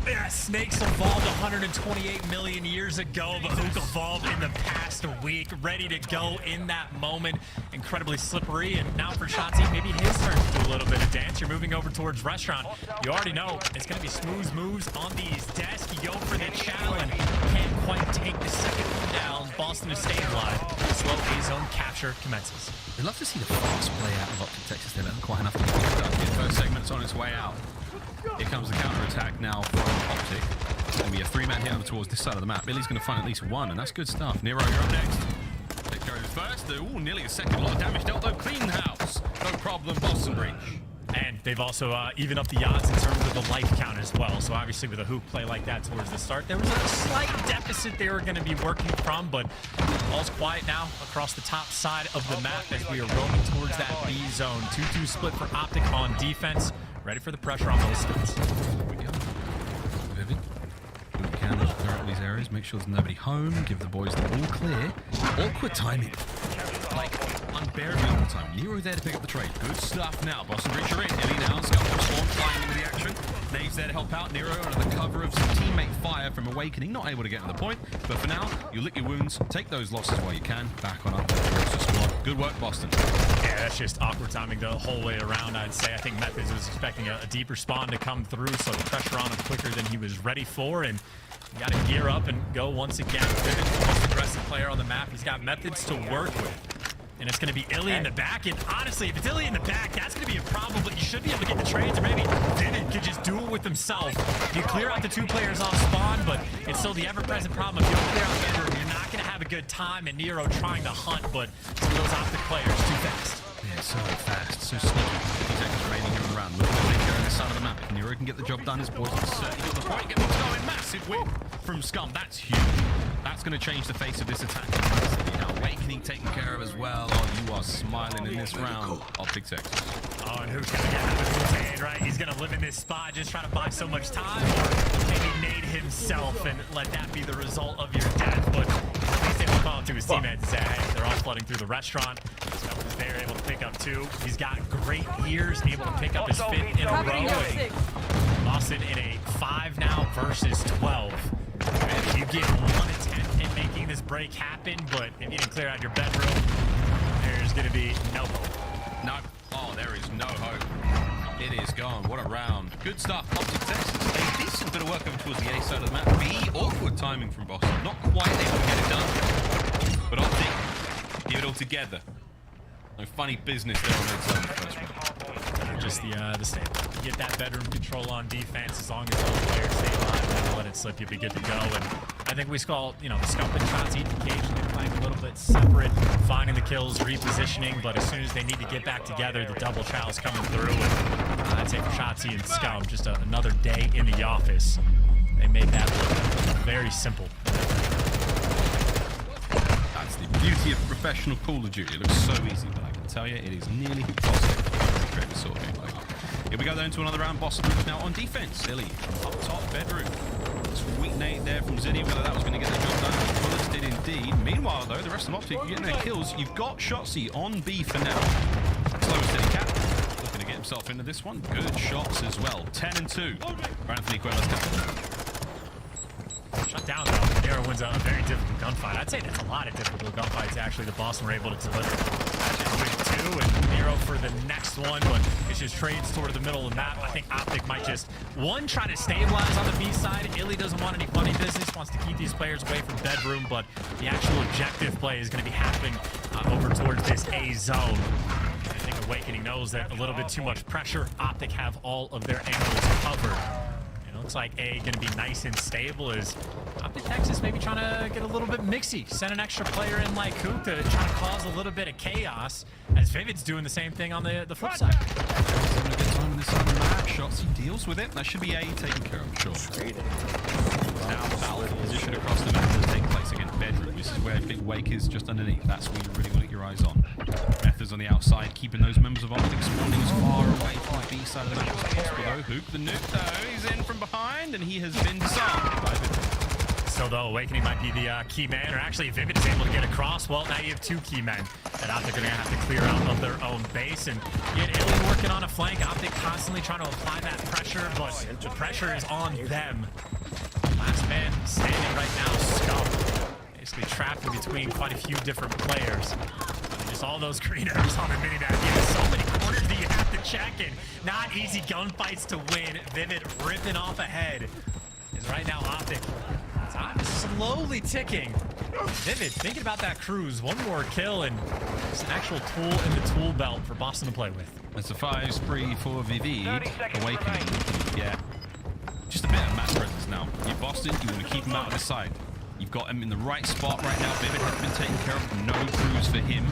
Yeah, Snakes evolved 128 million years ago, but Hook evolved in the past week, ready to go in that moment. Incredibly slippery, and now for Shotzzy, maybe his turn to do a little bit of dance. You're moving over towards Restaurant. You already know it's going to be smooth moves on these desks. You go for the challenge. Can't quite take the second one down. Boston is staying alive. Slow A-zone capture commences. We'd love to see the fast play out of Optic Texas. They don't have quite enough to get done here. First segment's on its way out. Here comes the counter-attack now from Optic. It's going to be a 3-man hit over towards this side of the map. Billy's going to find at least one, and that's good stuff. Nero, you're up next. Take care of first. Ooh, nearly a second. A lot of damage dealt, though. Clean house. No problem, Boston Breach. And they've also evened up the odds in terms of the life count as well. So obviously with a Hook play like that towards the start, there was a slight deficit they were going to be working from, but all's quiet now across the top side of the map as we are rolling towards that B zone. 2-2 split for Optic on defense. Ready for the pressure on those splits. Here we go. Vivid. Do what we can to clear out these areas. Make sure there's nobody home. Give the boys the all clear. Awkward timing. Like, unbearable time. Nero there to pick up the trade. Good stuff now. Boston Breach are in. Illy down. Scum Storm flying into the action. Nave's there to help out. Nero under the cover of some teammate fire from Awakening. Not able to get to the point. But for now, you lick your wounds. Take those losses while you can. Back on up there towards the squad. Good work, Boston. Yeah, that's just awkward timing the whole way around, I'd say. I think Methods was expecting a deeper spawn to come through, so the pressure on him quicker than he was ready for, and you got to gear up and go once again. Vivid, the most aggressive player on the map. He's got Methods to work with. And it's going to be Illy in the back, and honestly, if it's Illy in the back, that's going to be a problem, but you should be able to get the trades, or maybe Vivid could just do it with himself. You clear out the 2 players off spawn, but it's still the ever-present problem. If you don't clear out the bedroom, you're not going to have a good time, and Nero trying to hunt, but some of those Optic players too fast. Yeah, so fast, so sneaky. He's actually trading him around. Look at the here on the side of the map. If Nero can get the job done, his boys will certainly get the point. Get things going. Massive win from Scum. That's huge. That's going to change the face of this attack. Now, Awakening taken care of as well. Oh, you are smiling in this round. Optic Texas. Oh, and who's going to get it, right? He's going to live in this spot, just trying to buy so much time, or maybe nade himself and let that be the result of your death. But at least able to call him to his teammates and say, hey, they're all flooding through the restaurant. They're able to pick up 2. He's got great ears, able to pick up his 5th in a row. Boston in a 5 now versus 12. And you get 1 attempt in making this break happen, but if you didn't clear out your bedroom, there's going to be no hope. No. Oh, there is no hope. It is gone. What a round. Good stuff. Optic Texas. A decent bit of work over towards the A side of the map. B, awkward timing from Boston. Not quite able to get it done. But Optic, give it all together. No funny business there on that zone first round. Just the staple. You get that bedroom control on defense as long as those players stay alive, never let it slip, you'll be good to go. And I think we saw, you know, the Scump and Shotzzy occasionally playing a little bit separate, finding the kills, repositioning, but as soon as they need to get back together, the double chow's coming through. And I'd say for Shotzzy and Scum, just another day in the office. They made that look very simple. That's the beauty of professional Call of Duty. It looks so easy, but I can tell you, it is nearly impossible to create this sort of game. Here we go then to another round. Boston Breach now on defense. Silly up top bedroom. Sweet nade there from Zinni, whether that was going to get the job done. Bullets did indeed. Meanwhile, though, the rest of Optic are getting their kills. You've got Shotzzy on B for now. Slow and steady Cap. Looking to get himself into this one. Good shots as well. 10 and 2 for Anthony Cuevas. Shut down, though. Nero wins a very difficult gunfight. I'd say that's a lot of difficult gunfights, actually, the Boston were able to deliver. Actually, 2, and Nero for the next one, but it's just trades toward the middle of the map. I think Optic might just, one, try to stabilize on the B side. Illy doesn't want any funny business, wants to keep these players away from bedroom, but the actual objective play is going to be happening over towards this A zone. I think Awakening knows that a little bit too much pressure. Optic have all of their angles covered. Looks like A going to be nice and stable as Optic Texas maybe trying to get a little bit mixy. Send an extra player in like Hook to try to cause a little bit of chaos as Vivid's doing the same thing on the flip side. Having a good time on this side of the map. Shotzzy deals with it. That should be A taken care of, sure. Now battle position across the map to take place against Bedroom. This is where Big Wake is just underneath. That's where you really want to get your eyes on. Methods on the outside, keeping those members of Optic spawning as far away from the B side of the map as possible though. Hook the nuke though, he's in from behind and he has been disarmed by Vivid. So though, Awakening might be the key man, or actually Vivid is able to get across. Well, now you have 2 key men that Optic are going to have to clear out of their own base, and you had Illy working on a flank. Optic constantly trying to apply that pressure, but the pressure is on them. Last man standing right now, Scum. Basically trapped in between quite a few different players. Just all those green arrows on the minimap. Yeah, so many corners that you have to check in. Not easy gunfights to win. Vivid ripping off ahead. Is right now Optic. Time is slowly ticking. Vivid thinking about that cruise. One more kill and it's an actual tool in the tool belt for Boston to play with. It's a 5 spree for Vivid. Awakening. Yeah. Just a bit of map presence now. You're Boston, you want to keep him out of the side. You've got him in the right spot right now. Vivid has been taken care of. No cruise for him.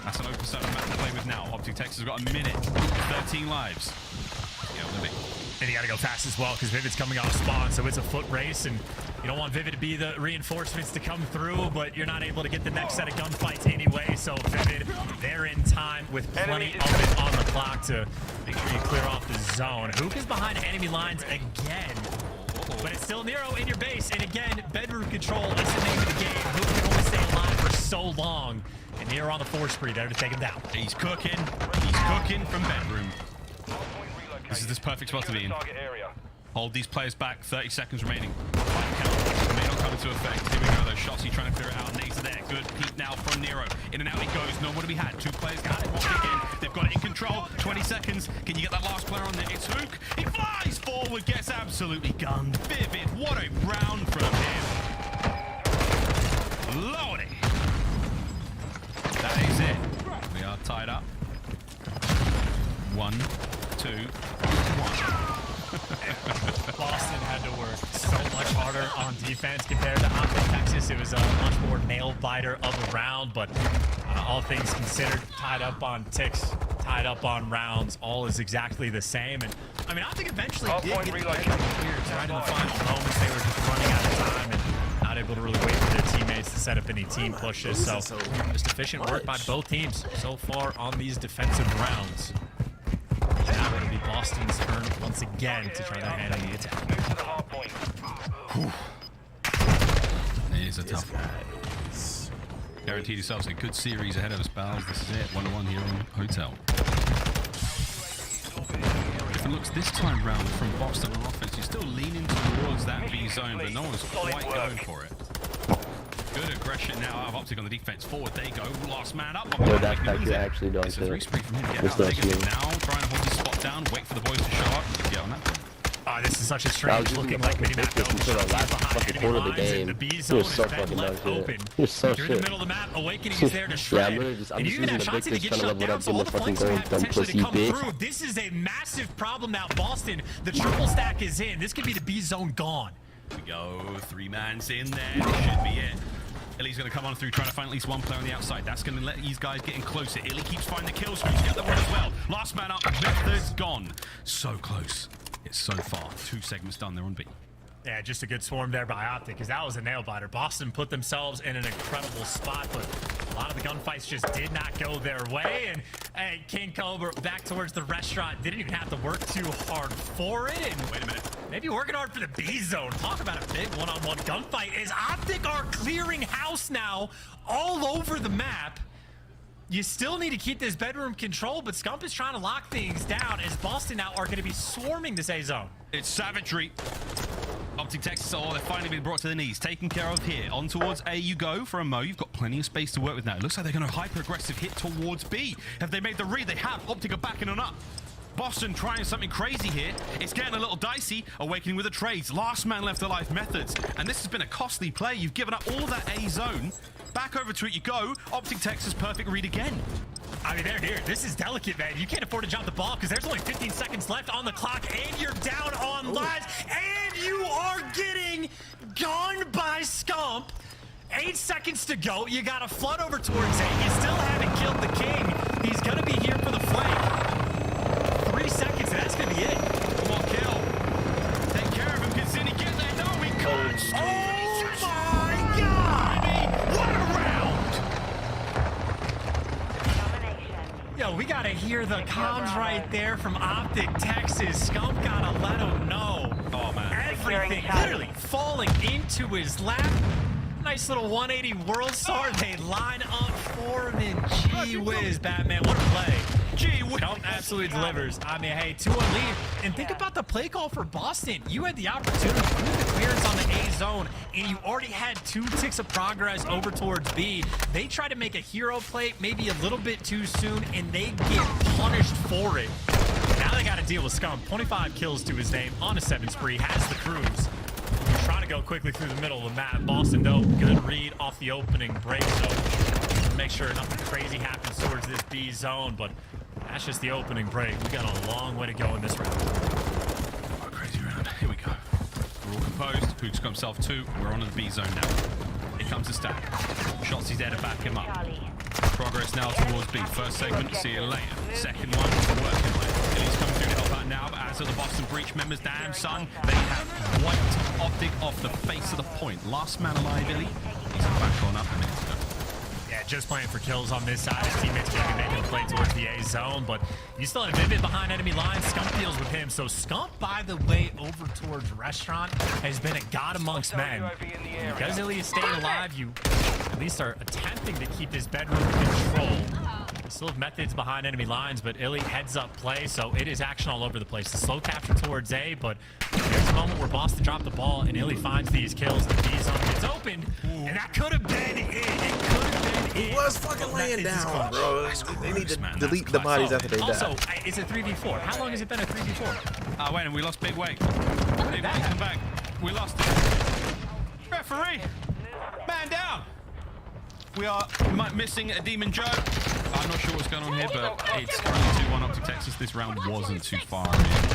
That's an open side of the map to play with now. Optic Texas has got a minute. 13 lives. Yeah, Libby. And you gotta go fast as well because Vivid's coming off spawn, so it's a foot race, and you don't want Vivid to be the reinforcements to come through, but you're not able to get the next set of gunfights anyway, so Vivid, they're in time with plenty of it on the clock to make sure you clear off the zone. Hook is behind enemy lines again, but it's still Nero in your base, and again, bedroom control is the name of the game. Hook can only stay alive for so long, and Nero on the 4 spree there to take him down. He's cooking. He's cooking from bedroom. This is this perfect spot to be in. Hold these players back. 30 seconds remaining. Count may not come into effect. Here we go. Those shots. He's trying to clear it out. Nades are there. Good peek now from Nero. In and out he goes. No one to be had. 2 players got it. Once again, they've got it in control. 20 seconds. Can you get that last player on there? It's Hook. He flies forward. Gets absolutely gunned. Vivid. What a round from him. Lordy. That is it. We are tied up. 1, 2, 1. Boston had to work so much harder on defense compared to Optic Texas. It was a much more nail-biter of a round, but all things considered, tied up on ticks, tied up on rounds, all is exactly the same. And I mean, Optic eventually did get the clears right in the final moments. They were just running out of time and not able to really wait for their teammates to set up any team pushes. So just efficient work by both teams so far on these defensive rounds. Now it'll be Boston's turn once again to try to handle the attack. It is a tough one. Guaranteed yourselves a good series ahead of us, pals. This is it, 1-1 here on Hotel. Different looks this time round from Boston on offense. You're still leaning towards that B zone, but no one's quite going for it. Good aggression now out of Optic on the defense. Forward they go. Last man up. Yo, that pack you actually don't It's a 3 spree from him. Get It's out. not Take it you. now. Try and hold this spot down. Wait for the boys to show up. Get on that one. This is such a strange looking like minimap. Until the last fucking quarter of the game. The B He zone was is so then fucking left nice, open. He was so You're in the shit. middle of the map. Awakening is there to Yeah, shred. I'm literally just, I'm And just you even using have the Shotzzy to big get bitch trying to shut level down, up, so all get the my fucking flanks are gold, gonna have dumb potentially to pussy come bitch. through. This is a massive problem now. Boston, the triple stack is in. This could be the B zone gone. We go. 3-man's in there. This should be it. Illy's going to come on through, trying to find at least one player on the outside. That's going to let these guys get in closer. Illy keeps finding the kill screens. Get the one as well. Last man up. Method's gone. So close. It's so far. 2 segments done. They're on B. Yeah, just a good swarm there by Optic, because that was a nail biter. Boston put themselves in an incredible spot, but A lot of the gunfights just did not go their way, and hey, King Cobra back towards the restaurant. Didn't even have to work too hard for it. And Wait a minute. maybe working hard for the B zone. Talk about a big one-on-one gunfight. Is Optic are clearing house now all over the map. You still need to keep this bedroom control, but Scump is trying to lock things down as Boston now are going to be swarming this A zone. It's savagery. Optic Texas, oh, they're finally being brought to the knees. Taken care of here. On towards A you go for a Mo. You've got plenty of space to work with now. It looks like they're going to hyper-aggressive hit towards B. Have they made the read? They have. Optic are backing on up. Boston trying something crazy here. It's getting a little dicey. Awakening with the trades. Last man left alive methods. And this has been a costly play. You've given up all that A zone. Back over to it you go. Optic Texas, perfect read again. I mean, here. This is delicate, man. You can't afford to drop the ball because there's only 15 seconds left on the clock, and you're down on lives, and you are getting gone by Scump. 8 seconds to go. You got to flood over towards A. You still haven't killed the King. He's going to be here for the flank. 3 seconds, and that's going to be it. Come on, kill. Take care of him. Can Zinni get there? No, we can't. Oh, my God. What a round. Yo, we gotta hear the comms right there from Optic Texas. Scump gotta let him know. Oh, man. Everything literally falling into his lap. Nice little 180 world sword. They line up for him, and gee whiz, Batman, what a play. Gee whiz. Scump absolutely delivers. I mean, hey, 2-1 lead. And think about the play call for Boston. You had the opportunity to do the clearance on the A zone, and you already had 2 ticks of progress over towards B. They try to make a hero play maybe a little bit too soon, and they get punished for it. Now they got to deal with Scump. 25 kills to his name on a 7 spree. Has the cruise. Trying to go quickly through the middle of the map. Boston, though, good read off the opening break, so make sure nothing crazy happens towards this B zone, but that's just the opening break. We got a long way to go in this round. Oh, crazy round. Here we go. We're all composed. Hook's got himself 2. We're on to the B zone now. Here comes the stack. Shotzzy's there to back him up. Progress now towards B. First segment, see you later. Second one, working on it. Illy's coming through to help out now, but as are the Boston Breach members, damn son, they have wiped Optic off the face of the point. Last man alive, Illy. He's back on up a minute ago. Yeah, just playing for kills on this side. His teammates going to be making a play towards the A zone, but you still have Vivid behind enemy lines. Scump deals with him. So Scump, by the way, over towards Restaurant has been a god amongst men. Because Illy is staying alive, you at least are attempting to keep his bedroom control. Still have methods behind enemy lines, but Illy heads up play, so it is action all over the place. The slow capture towards A, but there's a moment where Boston dropped the ball and Illy finds these kills. The B zone gets opened, and that could have been it. It could have been it. He was fucking laying down, bro. They need to delete the bodies after they die. Also, it's a 3v4. How long has it been a 3v4? Wait, and we lost Big Wake. Big Wake, come back. We lost it. Referee, man down. We are missing a Demon Joe. I'm not sure what's going on here, but it's currently 2-1 Optic Texas. This round wasn't too far.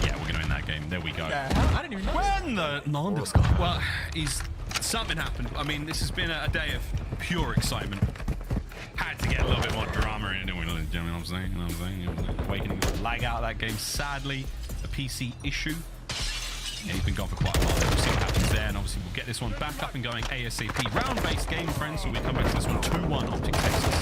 Yeah, we're going to win that game. There we go. I didn't even know. When the non-disc. Well, something happened. I mean, this has been a day of pure excitement. Had to get a little bit more drama in it. You know what I'm saying? You know what I'm saying? Awakening the lag out of that game. Sadly, a PC issue. Yeah, he's been gone for quite a while. We'll see what happens there, and obviously we'll get this one back up and going ASAP. Round-based game, friends, so we come back to this one 2-1 Optic Texas.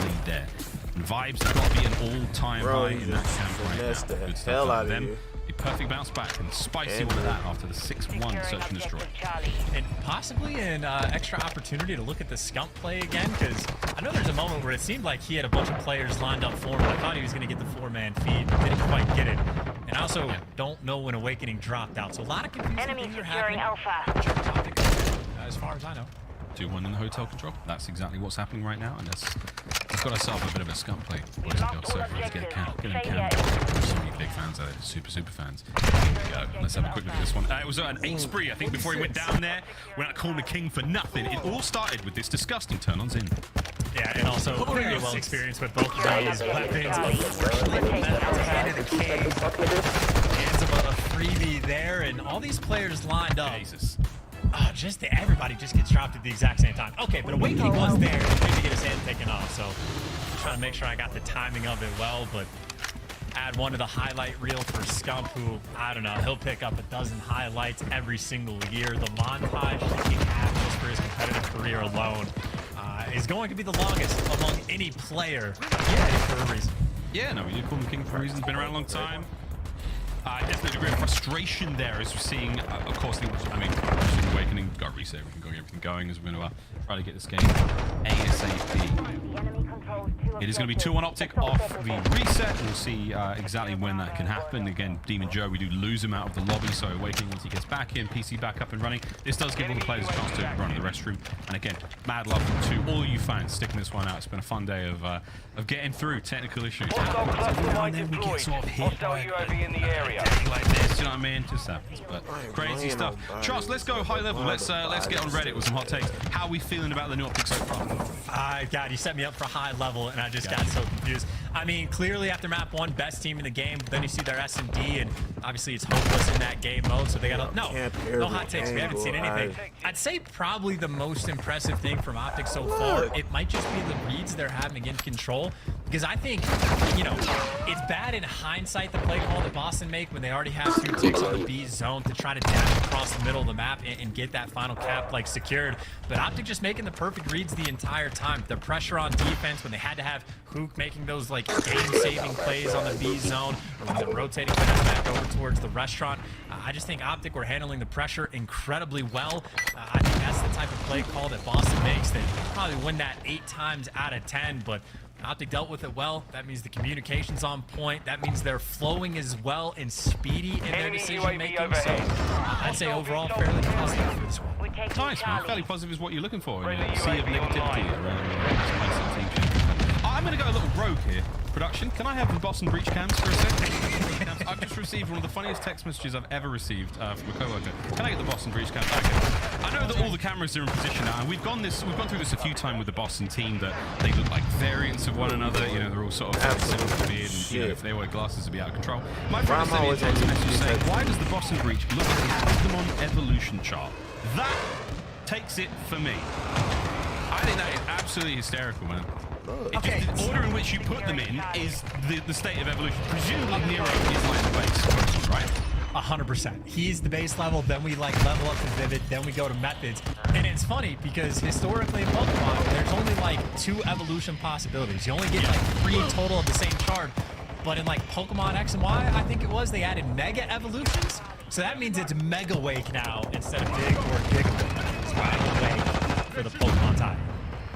Lead there. And Vibes have got to be an all-time high in that camp right now. Good stuff out of them. A perfect bounce back and spicy one of that after the 6-1 search and destroy. And possibly an extra opportunity to look at the Scump play again, because I know there's a moment where it seemed like he had a bunch of players lined up for him. I thought he was going to get the 4-man feed, didn't quite get it. And I also don't know when Awakening dropped out, so a lot of confusing things are happening. As far as I know. 2-1 in the hotel control. That's exactly what's happening right now, and we've got ourselves a bit of a Scump play. Boys and girls, so let's get a count. Get a count. So many big fans out there, super fans. Here we go. Let's have a quick look at this one. It was an 8 spree, I think, before he went down there. We're not calling the King for nothing. It all started with this disgusing turn-ons in. Yeah, and also very well experienced with both of these weapons. Unfortunately, the hand of the King hands him a freebie there, and all these players lined up. Jesus. Oh, everybody just gets dropped at the exact same time. Okay, but Awakening was there to get his hand taken off, so I'm trying to make sure I got the timing of it well, but add one to the highlight reel for Scump, who, I don't know, he'll pick up a dozen highlights every single year. The montage he can have just for his competitive career alone is going to be the longest among any player. Yeah, for a reason. Yeah, no, we did call him king for a reason. He's been around a long time. Definitely a great frustration there as we're seeing, of course, Awakening got a reset. We can go get everything going as we're going to try to get this game ASAP. It is going to be 2-1 Optic off the reset. We'll see exactly when that can happen. Again, Demon Joe, we do lose him out of the lobby, so Awakening, once he gets back in, PC back up and running. This does give all the players a chance to run to the restroom. And again, mad love to all you fans sticking this one out. It's been a fun day of getting through technical issues. And then we get sort of hit by like this, you know what I mean? Just happens, but crazy stuff. Charles, let's go high level. Let's get on Reddit with some hot takes. How are we feeling about the new Optic so far? God, you set me up for high level, and I just got so confused. I mean, clearly after map 1, best team in the game. But then you see their S&D, and obviously it's hopeless in that game mode. So they got no hot takes. We haven't seen anything. I'd say probably the most impressive thing from Optic so far, it might just be the reads they're having in control. Because I think, you know, it's bad in hindsight the play call that Boston make when they already have 2 ticks on the B zone to try to dash across the middle of the map and get that final cap like secured. But Optic just making the perfect reads the entire time. The pressure on defense when they had to have Hook making those like game-saving plays on the B zone, or when they're rotating back over towards the restaurant. I just think Optic were handling the pressure incredibly well. I think that's the type of play call that Boston makes that probably win that 8 times out of 10. But Optic dealt with it well. That means the communication's on point. That means they're flowing as well and speedy in their decision making. So I'd say overall fairly positive for this one. Nice, man. Fairly positive is what you're looking for. In a sea of negativity around I'm going to go a little rogue here. Production, can I have the Boston Breach cams for a second? I've just received one of the funniest text messages I've ever received from a coworker. Can I get the Boston Breach cams? Okay. I know that all the cameras are in position now, and we've gone through this a few times with the Boston team, that they look like variants of one another. You know, they're all sort of similar to beard, and you know, if they wear glasses, it'd be out of control. My friend sent me a text message saying, "Why does the Boston Breach look like a Pokemon evolution chart?" That takes it for me. I think that is absolutely hysterical, man. Okay. The order in which you put them in is the state of evolution. Presumably Nero is like the base, right? 100%. He's the base level, then we like level up to Vivid, then we go to Methods. And it's funny because historically in Pokemon, there's only like 2 evolution possibilities. You only get like 3 total of the same chart. But in like Pokemon X and Y, I think it was, they added Mega Evolutions. So that means it's Mega Wake now instead of Dig or Giga Wake. It's Mega Wake for the Pokemon type.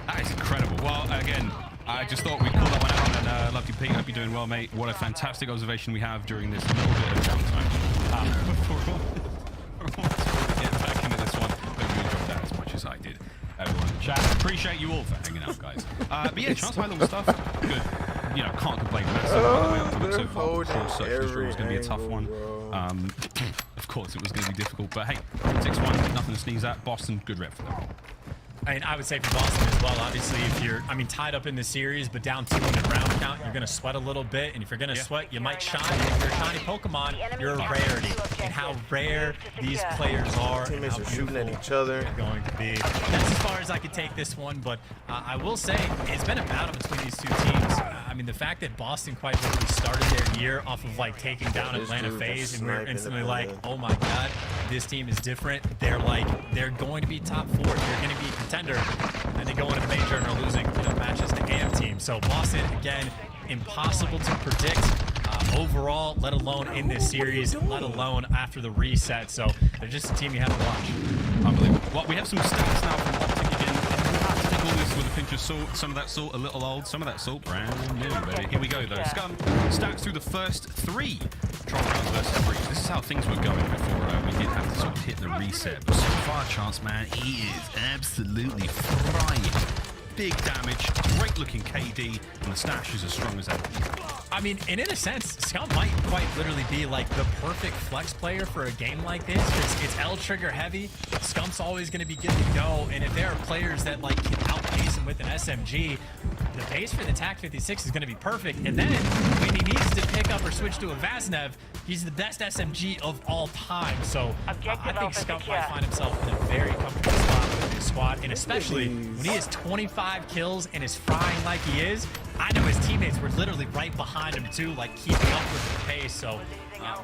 That is incredible. Well, again, I just thought we'd pull that one out, and love you, Pete. Hope you're doing well, mate. What a fantastic observation we have during this little bit of downtime. Before we get back into this one, hope you enjoyed that as much as I did. Everyone in the chat, appreciate you all for hanging out, guys. But yeah, chance high level stuff, good. You know, can't complain. That's so far. Of course, this draw was going to be a tough one. Of course, it was going to be difficult, but hey, 6-1, nothing to sneeze at. Boston, good rep for them. I mean, I would say for Boston as well, obviously, if you're, tied up in the series, but down 2 in the round count, you're going to sweat a little bit. And if you're going to sweat, you might shine. And if you're a shiny Pokemon, you're a rarity. And how rare these players are. Teammates are shooting at each other. They're going to be. That's as far as I could take this one. But I will say, it's been a battle between these 2 teams. I mean, the fact that Boston quite literally started their year off of, like, taking down Atlanta FaZe, and we're instantly like, oh my god, this team is different. They're going to be top 4. They're going to be a contender. And they go into the major and are losing matches to AM team. So Boston, again, impossible to predict overall, let alone in this series, let alone after the reset. So they're just a team you have to watch. Unbelievable. Well, we have some stats now from Optic again. We have to take all this with a pinch of salt. Some of that salt a little old, some of that salt brand new, baby. Here we go, though. Scum stats through the first 3 trial rounds versus Breach. This is how things were going before we did have to sort of hit the reset. But so far, Chance, man, he is absolutely frying. Big damage, great looking KD, and the stash is as strong as ever. I mean, and in a sense, Scum might quite literally be like the perfect flex player for a game like this. It's L trigger heavy. Scump's always going to be good to go. And if there are players that like can outpace him with an SMG, the base for the TAC 56 is going to be perfect. And then when he needs to pick up or switch to a Vaznev, he's the best SMG of all time. So I think Scump might find himself in a very comfortable spot with his squad. And especially when he has 25 kills and is frying like he is, I know his teammates were literally right behind him too, like keeping up with the pace. So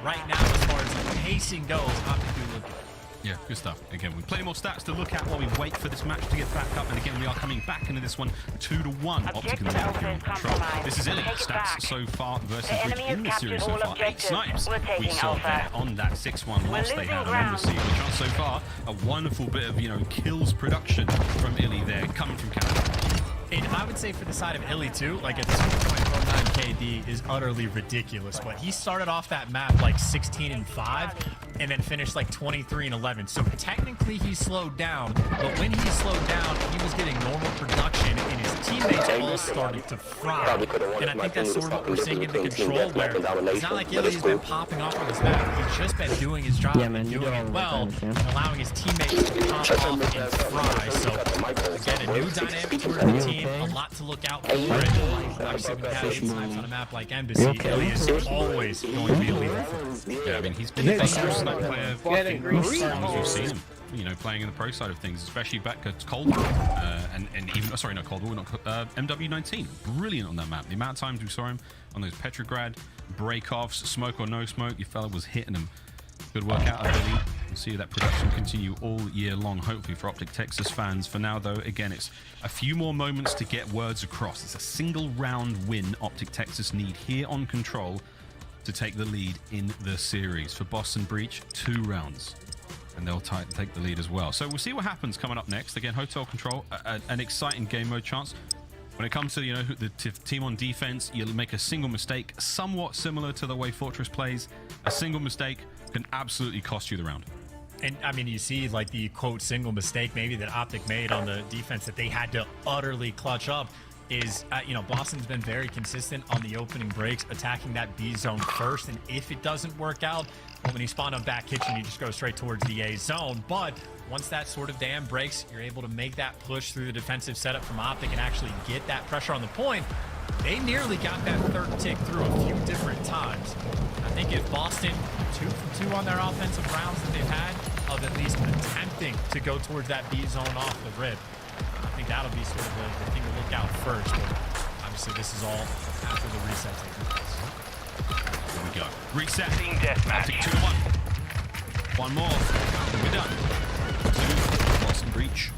right now, as far as like pacing goes, Optic do look good. Yeah, good stuff. Again, we plenty more stats to look at while we wait for this match to get back up. And again, we are coming back into this one 2-1. Optic in the lead here on control. This is Illy. Stats so far versus Breach in the series so far. 8 snipes we saw there on that 6-1 loss they had on Embassy. Which are so far a wonderful bit of, kills production from Illy there, coming from Canada. And I would say for the side of Illy too, like at 2.49 KD is utterly ridiculous. But he started off that map like 16-5 and then finished like 23-11. So technically he slowed down, but when he slowed down, he was getting normal production and his teammates all started to fry. And I think that's sort of what we're seeing in the control where it's not like Illy's been popping off on this map. He's just been doing his job and doing it well, and allowing his teammates to pop off and fry. So again, a new dynamic for the team. A lot to look out for. Obviously, when you have 8 snipes on a map like Embassy, Illy is always going to be a leader. Yeah, I mean, he's been a dangerous snipe player as long as we've seen him. Playing in the pro side of things, especially back at Cold War, and even, sorry, not Cold War, MW19. Brilliant on that map. The amount of times we saw him on those Petrograd break-offs, smoke or no smoke, your fella was hitting him. Good work out of Illy. We'll see that production continue all year long, hopefully for Optic Texas fans. For now, though, again, it's a few more moments to get words across. It's a single round win Optic Texas need here on Control to take the lead in the series. For Boston Breach, 2 rounds. And they'll take the lead as well. So we'll see what happens coming up next. Again, Hotel Control, an exciting game mode chance. When it comes to the team on defense, you'll make a single mistake, somewhat similar to the way Fortress plays. A single mistake can absolutely cost you the round. And I mean, you see like the quote single mistake maybe that Optic made on the defense that they had to utterly clutch up is, Boston's been very consistent on the opening breaks, attacking that B zone first. And if it doesn't work out, well, when you spawn on back kitchen, you just go straight towards the A zone. But once that sort of dam breaks, you're able to make that push through the defensive setup from Optic and actually get that pressure on the point. They nearly got that third tick through a few different times. I think if Boston 2 for 2 on their offensive rounds that they've had, of at least attempting to go towards that B zone off the rip, I think that'll be sort of the thing to look out first. But obviously, this is all after the reset taking place. Here we go. Reset. Optic 2-1. One more. And we're done. 2 Boston Breach.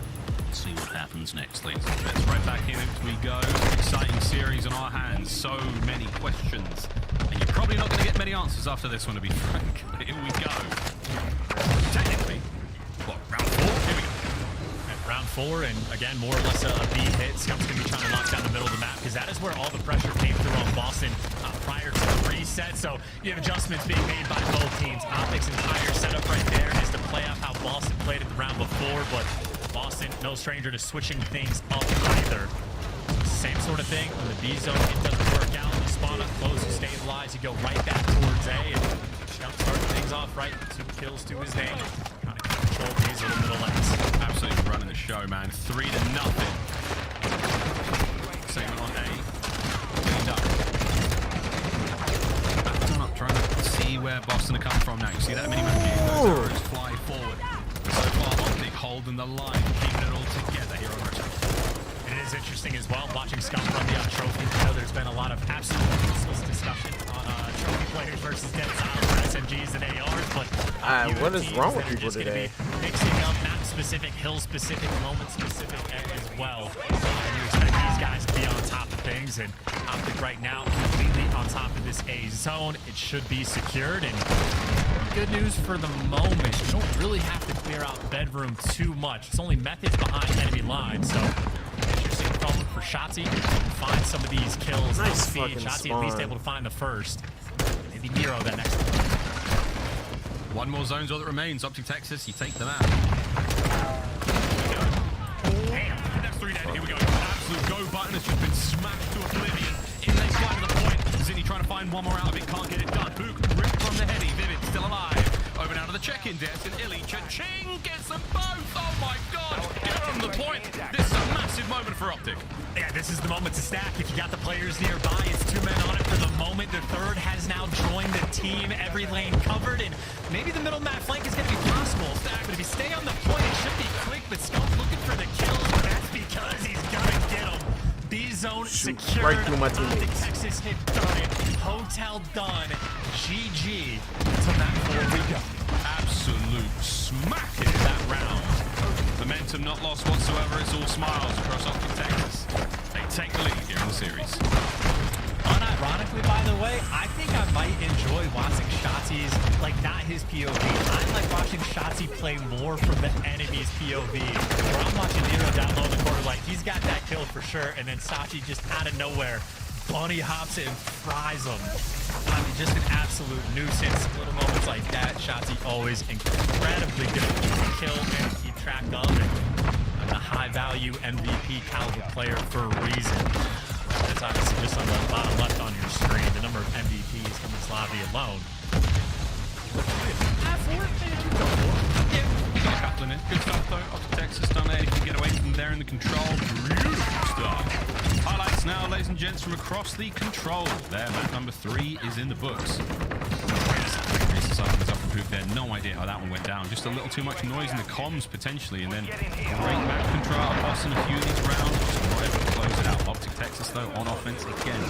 Let's see what happens next, ladies and gents. Right back in as we go. Exciting series on our hands. So many questions. And you're probably not going to get many answers after this one, to be frank. Here we go. Technically, what, round 4? Here we go. Round 4, and again, more or less a B hit. Scump's going to be trying to knock down the middle of the map because that is where all the pressure came through on Boston prior to the reset. So you have adjustments being made by both teams. Optic's entire setup right there is to play off how Boston played it the round before, but Boston, no stranger to switching things up either. Same sort of thing. When the B zone, it doesn't work out. You spawn up close, you stabilize, you go right back towards A, and Scump starting things off right. 2 kills to his name. Kind of control these little middle lanes. Absolutely running the show, man. 3-0. Segment on A. Cleaned up. Back on up, trying to see where Boston are coming from now. You see that mini map? Those arrows fly forward. So far, Optic holding the line, keeping it all together here on Retro. It is interesting as well, watching Scump run the trophy. I know there's been a lot of absolute useless discussion on trophy players versus dead silence for SMGs and ARs, but what is wrong with people today? Mixing up map-specific, hill-specific, moment-specific as well. And you expect these guys to be on top of things, and Optic right now completely on top of this A zone. It should be secured, and good news for the moment. You don't really have to clear out bedroom too much. It's only methods behind enemy lines, so interesting problem for Shotzzy. Find some of these kills. Nice speed. fucking Shotzzy spawn. at least able to find the first. Maybe Nero that next one. One more zone's all that remains. Optic Texas, you take them out. Damn, that's 3 dead. Here we go. An absolute go button has just been smashed to oblivion. In they fly to the point. Zinni trying to find one more out of it. Can't get it done. Book ripped from the heady. Vivid still alive. Over down to the check-in desk, and Illy cha-ching gets them both. Oh my god. Get on the point. This is a massive moment for Optic. Yeah, this is the moment to stack. If you got the players nearby, it's 2 men on it for the moment. The third has now joined the team. Every lane covered, and maybe the middle map flank is going to be possible. But if you stay on the point, it should be quick. But Scump looking for the kills, but that's because he's going to get them. B zone Shoot secured. right through my Optic teammates. Texas hit done it. Hotel done. GG to map 4 we go. Absolute smacking that round. Momentum not lost whatsoever. It's all smiles across Optic Texas. They take the lead here in the series. Unironically, by the way, I think I might enjoy watching Shotzzy's, like, not his POV. I like watching Shotzi play more from the enemy's POV. Where I'm watching Nero down low in the corner, like, he's got that kill for sure, and then Sachi just out of nowhere bunny hops it and fries him. I mean, just an absolute nuisance. Little moments like that, Shotzi always incredibly difficult to kill and keep track of. And a high-value MVP caliber player for a reason. That's obviously just on the bottom left on your screen, the number of MVPs from this lobby alone. Got a couple in it. Good stuff though. Optic Texas done it. If you get away from there in the control, beautiful stuff. Highlights now, ladies and gents, from across the control. There, map number 3 is in the books. They had no idea how that one went down. Just a little too much noise in the comms potentially, and then great map control. Boston a few of these rounds, just not able to close it out. Optic Texas though on offense again.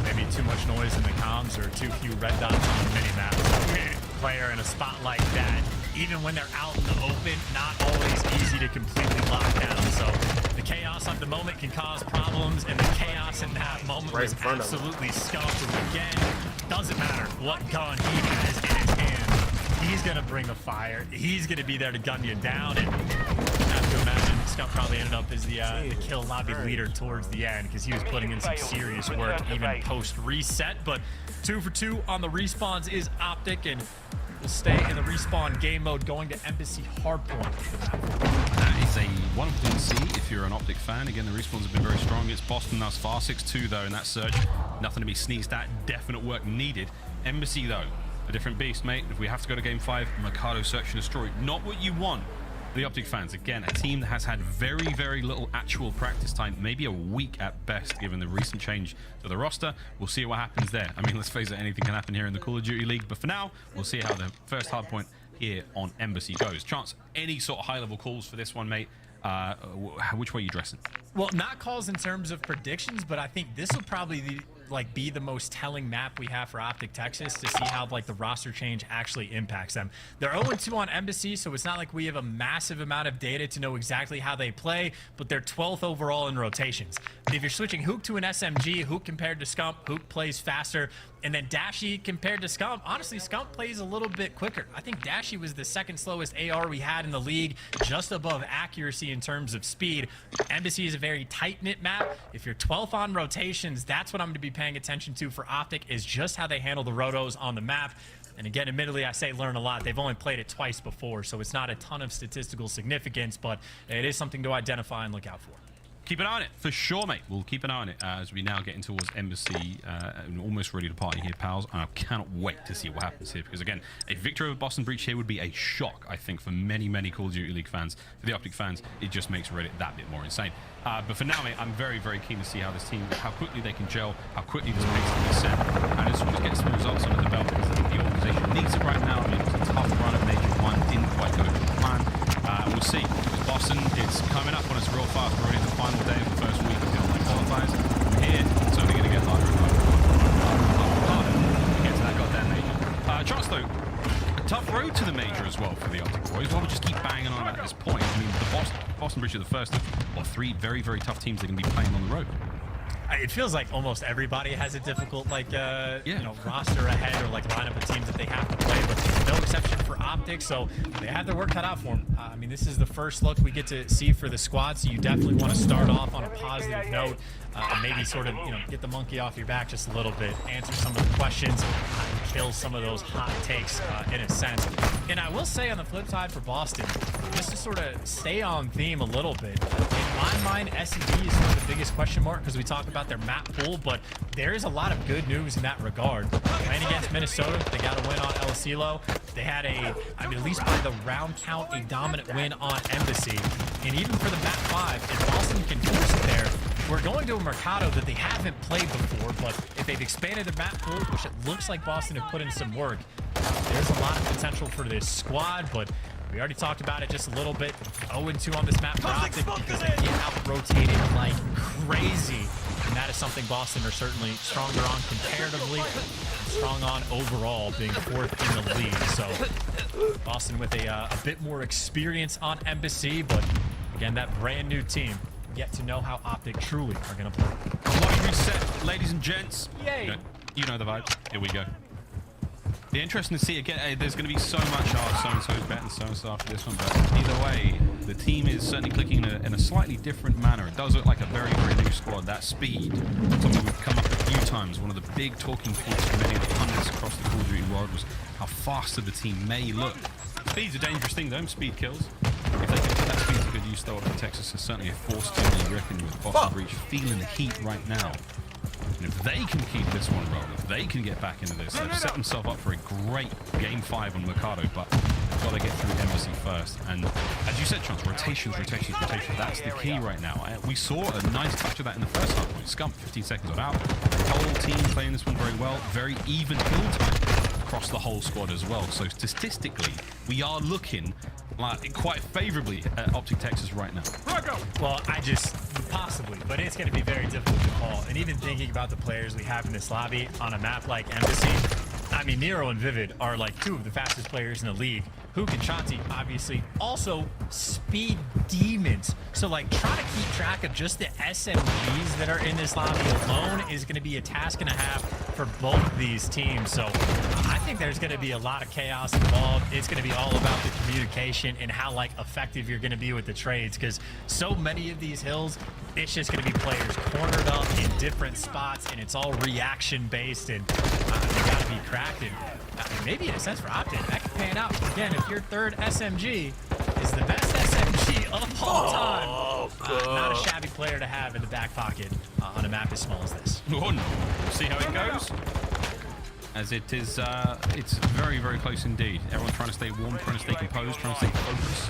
Maybe too much noise in the comms or too few red dots on the mini map. Player in a spot like that, even when they're out in the open, not always easy to completely lock down. So the chaos of the moment can cause problems, and the chaos in that moment was absolutely skunked. And again, doesn't matter what gun he has in his hand, he's gonna bring the fire. He's gonna be there to gun you down. And I have to imagine Scott probably ended up as the kill lobby leader towards the end, because he was putting in some serious work even post reset. But 2 for 2 on the respawns is Optic, and we'll stay in the respawn game mode, going to Embassy Hardpoint. That is a wonderful thing to see if you're an Optic fan. Again, the respawns have been very strong against Boston thus far. 6-2 though in that surge. Nothing to be sneezed at. Definite work needed. Embassy though, a different beast, mate. If we have to go to game 5, Mercado search and destroy. Not what you want. The Optic fans, again, a team that has had very, very little actual practice time, maybe a week at best, given the recent change to the roster. We'll see what happens there. I mean, let's face it, anything can happen here in the Call of Duty League, but for now, we'll see how the first hard point here on Embassy goes. Chance, any sort of high-level calls for this one, mate? Which way are you dressing? Well, not calls in terms of predictions, but I think this will probably be the most telling map we have for Optic Texas to see how the roster change actually impacts them. They're 0-2 on Embassy, so it's not like we have a massive amount of data to know exactly how they play, but they're 12th overall in rotations. If you're switching Hook to an SMG, Hook compared to Scump, Hook plays faster, and then Dashy compared to Scump, honestly, Scump plays a little bit quicker. I think Dashy was the second slowest AR we had in the league, just above accuracy in terms of speed. Embassy is a very tight-knit map. If you're 12th on rotations, that's what I'm going to be paying attention to for Optic, is just how they handle the rotos on the map. And again, admittedly, I say learn a lot. They've only played it twice before, so it's not a ton of statistical significance, but it is something to identify and look out for. Keep an eye on it, for sure, mate. We'll keep an eye on it as we now get in towards Embassy, and almost ready to party here, pals. And I cannot wait to see what happens here, because again, a victory over Boston Breach here would be a shock, I think, for many, many Call of Duty League fans. For the Optic fans, it just makes Reddit that bit more insane. But for now, mate, I'm very, very keen to see how this team, how quickly they can gel, how quickly this pace can be set, and as soon as get some results under the belt, because I think the organization needs it right now. I mean, it was a tough run at Major 1, didn't quite go to plan. We'll see. Boston, it's coming up on us real fast. We're already in the final day of the first week of the online qualifiers. From here, it's only going to get harder and harder to get to that goddamn major. Chance, though, a tough road to the major as well for the Optic boys. Why don't we just keep banging on at this point? I mean, the Boston Breach are the first of 3 very, very tough teams that are going to be playing on the road. It feels like almost everybody has a difficult roster ahead, or lineup of teams that they have to play, but no exception for Optic, so they have their work cut out for them. I mean, this is the first look we get to see for the squad, so you definitely want to start off on a positive note, and maybe sort of get the monkey off your back just a little bit, answer some of the questions, and kill some of those hot takes in a sense. And I will say on the flip side for Boston, just to sort of stay on theme a little bit, in my mind, SED is sort of the biggest question mark, because we talk about their map pool, but there is a lot of good news in that regard. Playing against Minnesota, they got a win on El Silo. They had at least by the round count, a dominant win on Embassy. And even for the map 5, if Boston can force it there, we're going to a Mercado that they haven't played before, but if they've expanded their map pool, which it looks like Boston have put in some work, there's a lot of potential for this squad, but We already talked about it just a little bit. 0-2 on this map for Optic because they get out-rotated like crazy. And that is something Boston are certainly stronger on comparatively, and strong on overall, being 4th in the league. So Boston with a bit more experience on Embassy, but again, that brand new team yet to know how Optic truly are going to play. Lobby reset, ladies and gents. Yay! You know the vibe. Here we go. Be interesting to see again. There's going to be so much. So-and-so's betting so-and-so after this one, but either way, the team is certainly clicking in a slightly different manner. It does look like a very, very new squad. That speed, something we've come up a few times. One of the big talking points for many of the pundits across the Call of Duty world was how faster the team may look. Speed's a dangerous thing, though. Speed kills. If they can put that speed to good use, though, Texas is certainly a force to be reckoned with. Boston Breach feeling the heat right now. And if they can keep this one rolling, if they can get back into this, they've set themselves up for a great Game 5 on Mercado, but they've got to get through Embassy first. And as you said, Chance, rotations. That's the key right now. We saw a nice touch of that in the first half point. Scump, 15 seconds on out. The whole team playing this one very well. Very even kill time across the whole squad as well. So statistically, we are looking quite favorably at Optic Texas right now. Well, possibly, but it's going to be very difficult to call. And even thinking about the players we have in this lobby on a map like Embassy, I mean, Nero and Vivid are like 2 of the fastest players in the league. Hook and Shanti, obviously, also speed demons. So, like, trying to keep track of just the SMGs that are in this lobby alone is going to be a task and a half for both these teams. So, I think there's going to be a lot of chaos involved. It's going to be all about the communication and how, like, effective you're going to be with the trades, because so many of these hills, it's just going to be players cornered up in different spots, and it's all reaction-based, and they got to be cracked. And maybe in a sense for Optic, that could pan out. Again, if your 3rd SMG is the best SMG of all time, not a shabby player to have in the back pocket on a map as small as this. Oh no, we'll see how it goes. As it is, it's very, very close indeed. Everyone's trying to stay warm, trying to stay composed, trying to stay focused.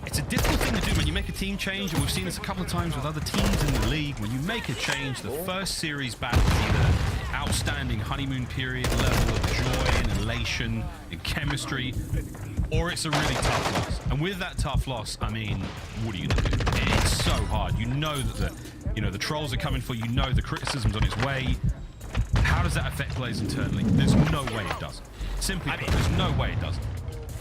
It's a difficult thing to do when you make a team change, and we've seen this a couple of times with other teams in the league. When you make a change, the first series back is either outstanding honeymoon period level of joy and elation and chemistry, or it's a really tough loss. And with that tough loss, I mean, what are you going to do? It's so hard. You know that the trolls are coming for you. You know the criticism's on its way. How does that affect players internally? There's no way it does. Simply put, there's no way it doesn't.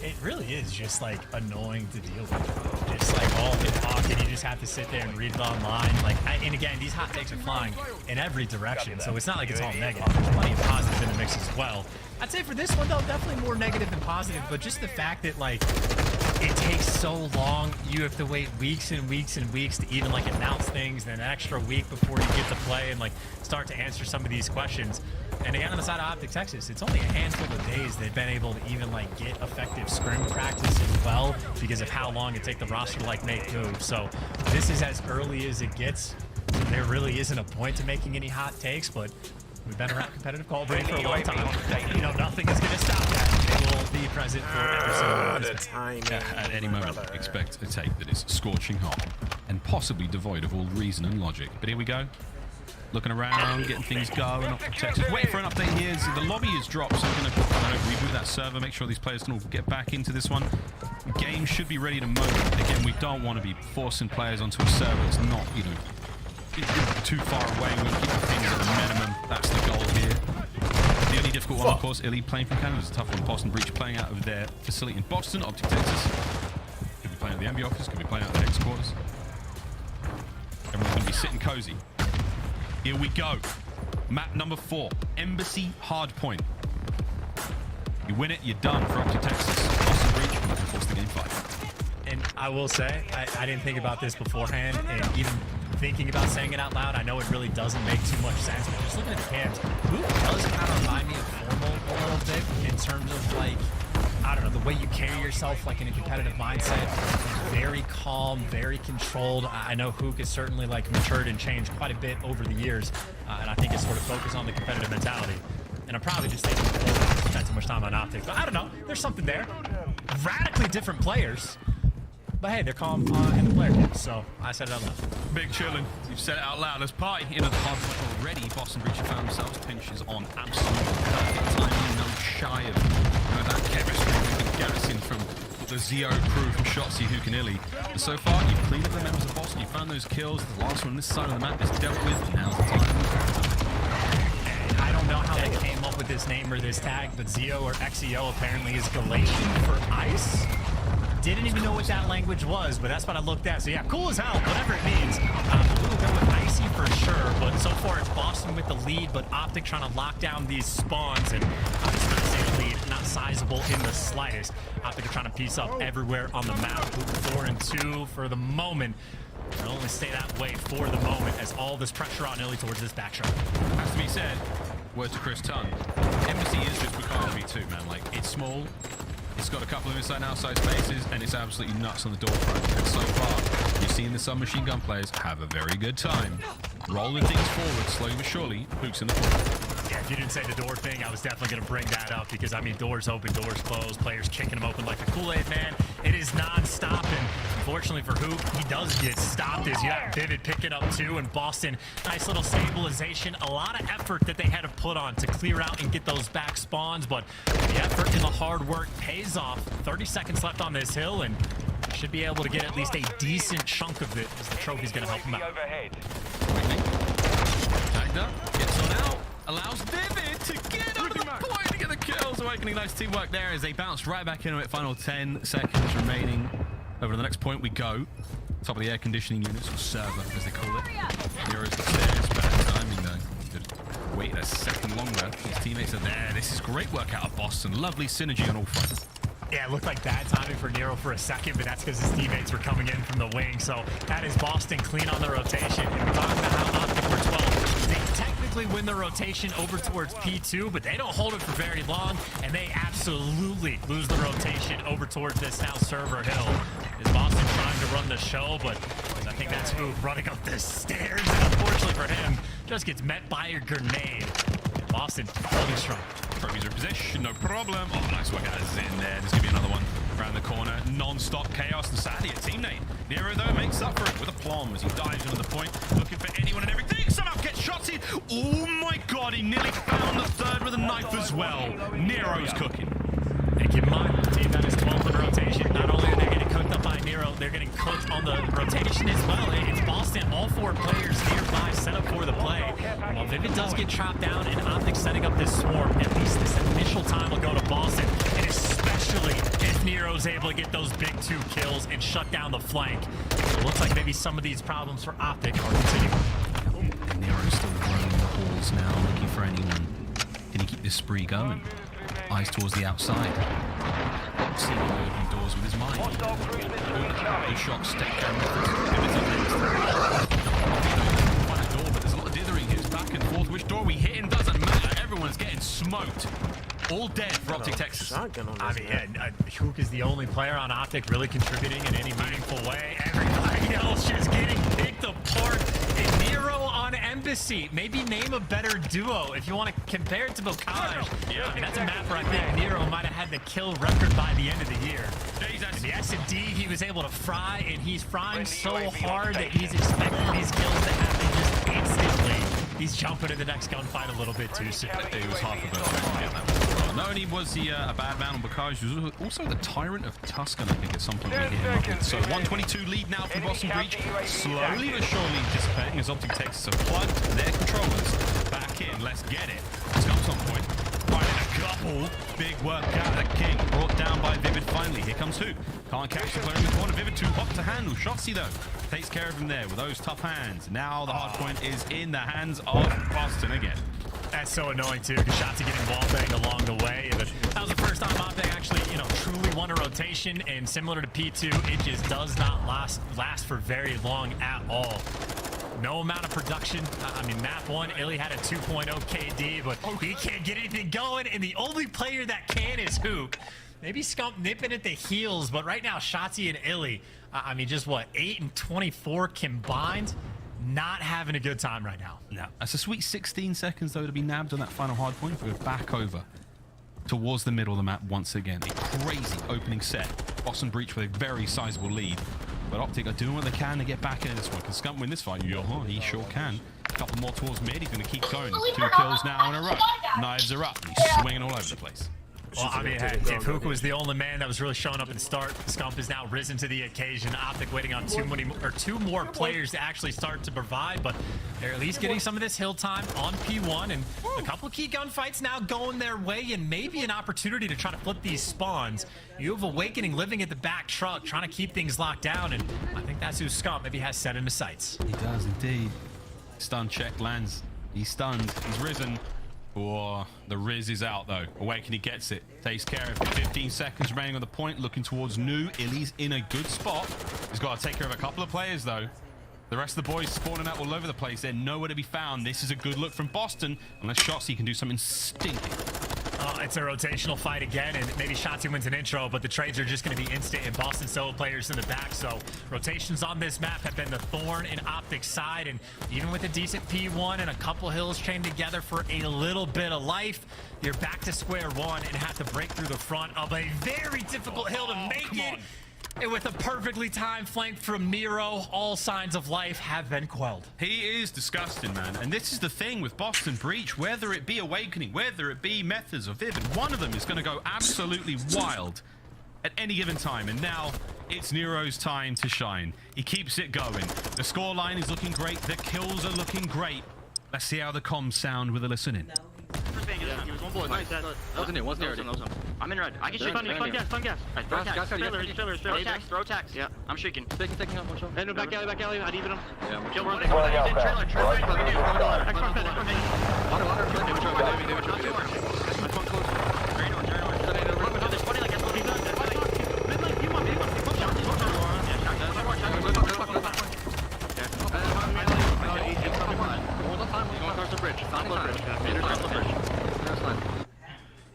It really is just like annoying to deal with. It's like all in pocket. You just have to sit there and read it online. And again, these hot takes are flying in every direction, so it's not like it's all negative. There's plenty of positive in the mix as well. I'd say for this one though, definitely more negative than positive. But just the fact that like it takes so long, you have to wait weeks and weeks and weeks to even like announce things, and an extra week before you get to play and like start to answer some of these questions. And again, on the side of Optic Texas, it's only a handful of days they've been able to even like get effective scrim practice as well, because of how long it takes the roster to like make moves. So this is as early as it gets. There really isn't a point to making any hot takes, but we've been around competitive call break for a long time. You know, nothing is going to stop that. It will be present for every single one. At any moment, expect a take that is scorching hot and possibly devoid of all reason and logic. But here we go. Looking around, getting things going. Optic Texas waiting for an update here. So the lobby is dropped, so we're going to reboot that server, make sure these players can all get back into this one. The game should be ready in a moment. Again, we don't want to be forcing players onto a server that's not, too far away. We want to keep the things at a minimum. That's the goal here. The only difficult one, of course, Illy playing from Canada is a tough one. Boston Breach playing out of their facility in Boston. Optic Texas could be playing at the Envy office, could be playing out of the headquarters. Everyone's going to be sitting cozy. Here we go. Map number 4, Embassy Hardpoint. You win it, you're done for Optic Texas. Boston Breach, looking to force the game 5. And I will say, I didn't think about this beforehand, and even thinking about saying it out loud, I know it really doesn't make too much sense, but just looking at the cams, Hoop does kind of remind me of Formal a little bit in terms of like, I don't know, the way you carry yourself like in a competitive mindset. Very calm, very controlled. I know Hook has certainly like matured and changed quite a bit over the years, and I think it's sort of focused on the competitive mentality. And I'm probably just thinking I spent too much time on Optic, but I don't know, there's something there. Radically different players, but hey, they're calm in the player game, so I said it out loud. Big chillin'. You've said it out loud. Let's party. Into the hard point already. Boston Breach have found themselves. Pinches on absolute perfect timing. No shy of that chemistry with the garrison from got the Zio crew from Shotzzy, Hook, and Illy. But so far, you've cleaned up the members of Boston, you've found those kills. The last one on this side of the map is dealt with, and now's the time. I don't know how they came up with this name or this tag, but Zio or XEO apparently is Galatian for ice. Didn't even know what that language was, but that's what I looked at. So yeah, cool as hell, whatever it means. We'll go with Icy for sure, but so far it's Boston with the lead, but Optic trying to lock down these spawns, and Optic's not saying a lead, not sizable in the slightest. Optic are trying to piece up everywhere on the map. 4 and 2 for the moment. It'll only stay that way for the moment as all this pressure on Illy towards this back shot. Has to be said, word to Chris Tunn, Embassy is just Bukayo V2, man. Like, it's small, it's got a couple of inside and outside spaces, and it's absolutely nuts on the door front. And so far, you're seeing the submachine gun players have a very good time rolling things forward slowly but surely. Hook's in the corner. Yeah, if you didn't say the door thing, I was definitely going to bring that up because, I mean, doors open, doors close, players kicking them open like the Kool-Aid man. It is non-stop, and unfortunately for Hoop, he does get stopped as you have Vivid picking up 2, and Boston, nice little stabilization. A lot of effort that they had to put on to clear out and get those back spawns, but the effort and the hard work pays off. 30 seconds left on this hill, and should be able to get at least a decent chunk of it as the trophy's going to help him out. Tagged up, gets on out. Allows Vivid to get onto the point to get the kills. Awakening, nice teamwork there as they bounce right back into it. Final 10 seconds remaining. Over to the next point we go. Top of the air conditioning units, or server as they call it. Nero's upstairs, bad timing though. Could wait a second longer. His teammates are there. This is great work out of Boston. Lovely synergy on all fronts. Yeah, it looked like bad timing for Nero for a second, but that's because his teammates were coming in from the wing. So that is Boston clean on the rotation. And we're talking about how Optic were 12. They technically win the rotation over towards P2, but they don't hold it for very long, and they absolutely lose the rotation over towards this now server hill. Is Boston trying to run the show, but I think that's who running up the stairs, and unfortunately for him, just gets met by a grenade. Boston holding strong. Trophies are in position, no problem. Oh, nice work out of Zin there. There's going to be another one around the corner. Non-stop chaos, and sadly a teammate. Nero, though, makes up for it with a plum as he dives into the point, looking for anyone and everything. Somehow gets shots in. Oh, my God, he nearly found the third with a knife as well. Nero's cooking. And keep in mind, the team that is 12th in rotation, not only are they getting cooked up by Nero, they're getting cooked on the rotation as well. It's Boston, all 4 players nearby set up for the play. While Vivid does get chopped down and Optic setting up this swarm, at least this initial time will go to Boston, and especially if Nero's able to get those big 2 kills and shut down the flank. So it looks like maybe some of these problems for Optic are continuing. Nero's still roaming the halls now, looking for anyone. Can he keep this spree going? Eyes towards the outside. Seeing the open doors with his mind. Good shot, step down. Find a door, but there's a lot of dithering. It's back and forth. Which door we hit in doesn't matter. Everyone's getting smoked. All dead for Optic Texas. I mean, Hook is the only player on Optic really contributing in any meaningful way. Everybody else just getting picked apart. And Nero on Embassy. Maybe name a better duo if you want to compare it to Bocage. I mean, that's a map where I think Nero might have had the kill record by the end of the year. And the S&D he was able to fry, and he's frying so hard that he's expecting these kills to happen just instantly. He's jumping in the next gunfight a little bit too soon. It was half a bird. Not only was he a bad man on Bocage, he was also the tyrant of Tuscan, I think, at some point. So 122 lead now from Boston Breach. Slowly but surely dissipating as Optic Texas have plugged their controllers back in. Let's get it. Let's go some point. Finding a couple. Big work out of the King. Brought down by Vivid finally. Here comes Hook. Can't catch the player in the corner. Vivid too hot to handle. Shotzzy, though, takes care of him there with those tough hands. Now the hard point is in the hands of Boston again. That's so annoying too, because Shotzzy getting wall banged along the way. And that was the first time Optic actually, truly won a rotation. And similar to P2, it just does not last for very long at all. No amount of production. I mean, map 1, Illy had a 2.0 KD, but he can't get anything going. And the only player that can is Hook. Maybe Scump nipping at the heels, but right now, Shotzzy and Illy, I mean, just what, 8 and 24 combined? Not having a good time right now. No. That's a sweet 16 seconds, though, to be nabbed on that final hard point. If we go back over towards the middle of the map once again. A crazy opening set. Boston Breach with a very sizable lead. But Optic are doing what they can to get back into this one. Can Scump win this fight? He sure can. A couple more towards mid. He's going to keep going. 2 kills now in a row. Knives are up. He's swinging all over the place. Well, I mean, hey, if Hook was the only man that was really showing up at the start, Scump has now risen to the occasion. Optic waiting on two more players to actually start to provide, but they're at least getting some of this hill time on P1, and a couple of key gunfights now going their way, and maybe an opportunity to try to flip these spawns. You have Awakening living at the back truck, trying to keep things locked down, and I think that's who Scump maybe has set into sights. He does indeed. Stun check lands. He's stunned. He's risen. Oh, the Riz is out though. Awakening gets it. Takes care of it. 15 seconds remaining on the point. Looking towards Nu. Illy's in a good spot. He's got to take care of a couple of players though. The rest of the boys spawning out all over the place. They're nowhere to be found. This is a good look from Boston. Unless Shotzzy can do something stinking. It's a rotational fight again, and maybe Shotzzy wins an intro, but the trades are just going to be instant, and Boston solo players in the back. So rotations on this map have been the thorn in Optic's side, and even with a decent P1 and a couple hills chained together for a little bit of life, you're back to square one and have to break through the front of a very difficult hill to make it. And with a perfectly timed flank from Nero, all signs of life have been quelled. He is disgusting, man. And this is the thing with Boston Breach, whether it be Awakening, whether it be Methods or Vivid, one of them is going to go absolutely wild at any given time. And now it's Nero's time to shine. He keeps it going. The scoreline is looking great. The kills are looking great. Let's see how the comms sound with a listen in. He was one bullet. Nice. That wasn't it. Wasn't it? I'm in red. I can shoot. Stun gas. Throw tax. Throw tax. Yeah, I'm shaking. Taking up one shot. Hey, no, back alley. I needed him. Yeah, kill one. Trailer.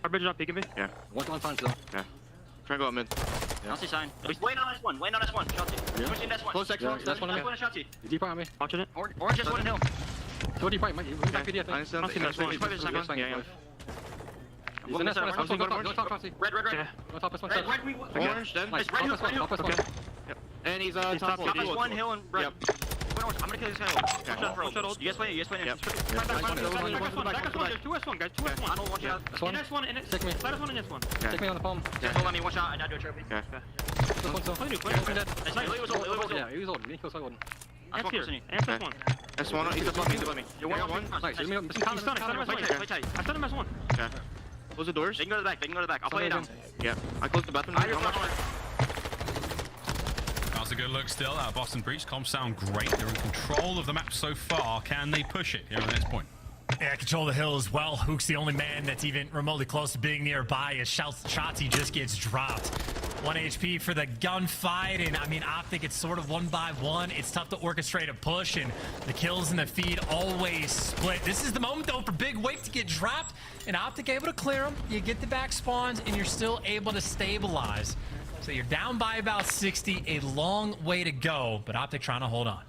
Our bridge is not peeking me? Yeah. One fine still. Yeah. Try and go up mid. Yeah. I'll see sign. Wait on S1. Shotzzy. Yeah. Pushing S1. Close S1. That's one on Shotzzy. Deep on me. Watching it. Orange just one in hill. Go deep right. Back PD, I think. I don't see S1. Yeah. Red. Orange, then. Red hill. Okay. And he's top one hill and red. I'm gonna kill this guy. You guys wait. Yep. Back S1, two S1, guys. Two S1. I don't watch out. In S1, in it. Take me. Side S1 in S1 Take me on the palm. Hold on me, watch out. I do a trophy. Okay. Yeah, he was old. Me kill side one. That's here. S1. S1, he's above me. You're one. Nice. He's stunning. Play tight. I stunned him S1. Okay. Close the doors. They can go to the back. I'll play it down. Yeah. I closed the bathroom. That's a good look still. Boston Breach comms sound great. They're in control of the map so far. Can they push it here on this point? Yeah, control the hill as well. Hook's the only man that's even remotely close to being nearby as Shotzzy just gets dropped. 1 HP for the gunfight, and I mean, Optic, it's sort of one by one. It's tough to orchestrate a push, and the kills and the feed always split. This is the moment, though, for Big Wake to get dropped, and Optic able to clear them. You get the back spawns, and you're still able to stabilize. So you're down by about 60, a long way to go, but Optic trying to hold on.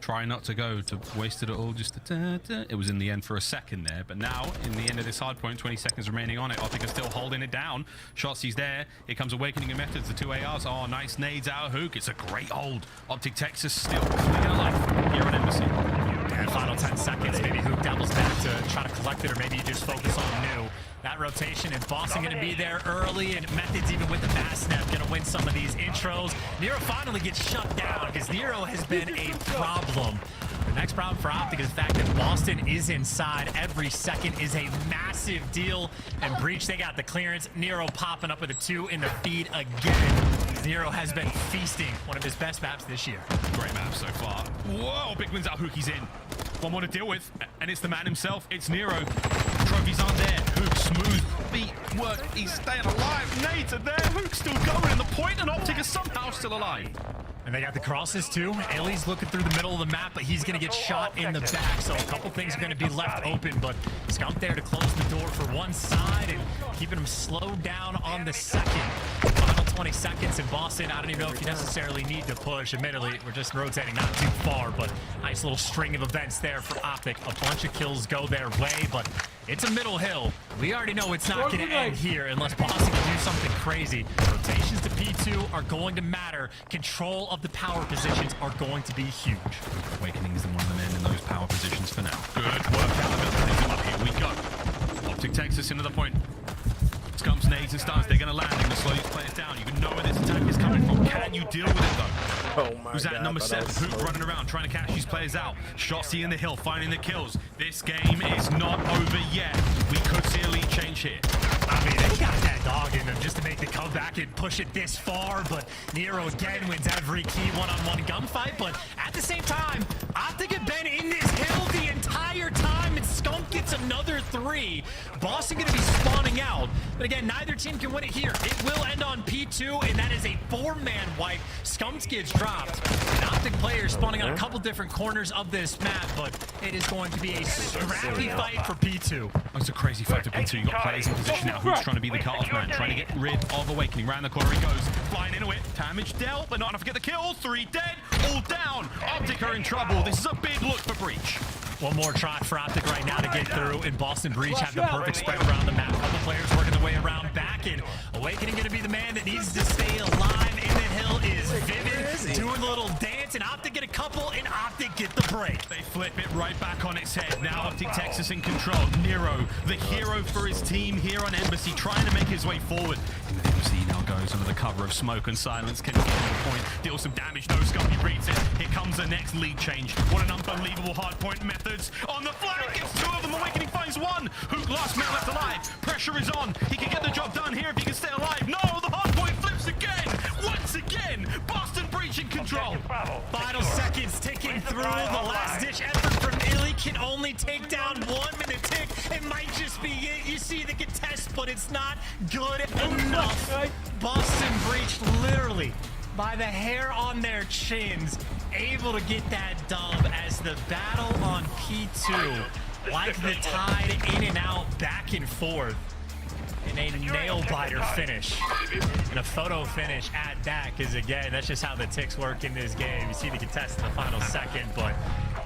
Try not to go to waste it all. Just it was in the end for a second there, but now in the end of this hard point, 20 seconds remaining on it. Optic are still holding it down. Shotzzy's there. Here comes Awakening and Methods. The two ARs. Oh, nice nades out. Hook. It's a great hold. Optic Texas still clear life here on Embassy. And final 10 seconds. Maybe Hook doubles back to try to collect it, or maybe you just focus on Nu. That rotation, and Boston going to be there early, and Methods, even with the mass snap, going to win some of these intros. Nero finally gets shut down because Nero has been a problem. The next problem for Optic is the fact that Boston is inside. Every second is a massive deal. And Breach, they got the clearance. Nero popping up with a 2 in the feed again. Nero has been feasting, one of his best maps this year. Great map so far. Whoa, big wins out. Hookie's in. One more to deal with, and it's the man himself. It's Nero. Trophies aren't there. Hook, smooth beat work. He's staying alive. Nades are there. Hook's still going, and the point, and Optic is somehow still alive. And they got the crosses too. Ellie's looking through the middle of the map, but he's going to get shot in the back. So a couple things are going to be left open, but Scump there to close the door for one side and keeping him slowed down on the second. Final 20 seconds in Boston. I don't even know if you necessarily need to push. Admittedly, we're just rotating not too far, but nice little string of events there for Optic. A bunch of kills go their way, but it's a middle hill. We already know it's not going to end here unless Boston can do something crazy. Rotations to P2 are going to matter. Control of the power positions are going to be huge. Awakening is the one of the men in those power positions for now. Good work out of it. Here we go. Optic Texas into the point. Scumps, nades, and stuns. They're going to land. They're going to slow these players down. You can know where this attack is coming from. Can you deal with it, though? Oh my Who's that God, number 7? Hook running around, trying to catch these players out. Shotzi in the hill, finding the kills. This game is not over yet. We could see a lead change here. I mean, they got that dog in them just to make the comeback and push it this far, but Nero again wins every key one-on-one gunfight, but at the same time, Optic have been in this hill the entire time, and Scump gets another 3. Boston gonna be spawning out, but again, neither team can win it here. It will end on P2, and that is a 4-man wipe. Scump gets dropped. An Optic player spawning on a couple different corners of this map, but it is going to be a scrappy fight for P2. Oh, it's a crazy fight for P2. You got players in position now. Who's trying to be the cut-off man, trying to get rid of Awakening. Round the corner he goes, flying into it. Damage dealt, but not enough to get the kill. 3 dead, all down. Optic are in trouble. This is a big look for Breach. One more try for Optic right now to get through, and Boston Breach have the perfect spread around the map. Couple players working their way around back, and Awakening going to be the man that needs to stay alive in the hill is Vivid, doing a little dance, and Optic get a couple, and Optic get the break. They flip it right back on its head. Now Optic Texas in control. Nero, the hero for his team here on Embassy, trying to make his way forward. And the Embassy now goes under the cover of smoke and silence. Can he get to the point? Deal some damage. No Scump, he reads it. Here comes the next lead change. What an unbelievable hardpoint methods. On the flank, it's 2 of them. Awakening finds 1. Hook, last man left alive. Pressure is on. He can get the job done here if he can stay alive. No, the hardpoint flips again. Once again, Boston Breach in control. Final seconds ticking through. The last-ditch effort from Illy can only take down 1 minute tick. It might just be it. You see the contest, but it's not good enough. Boston Breach literally by the hair on their chins, able to get that dub as the battle on P2, like the tide in and out, back and forth, in a nail-biter finish, and a photo finish at that, because again, that's just how the ticks work in this game. You see the contest in the final second, but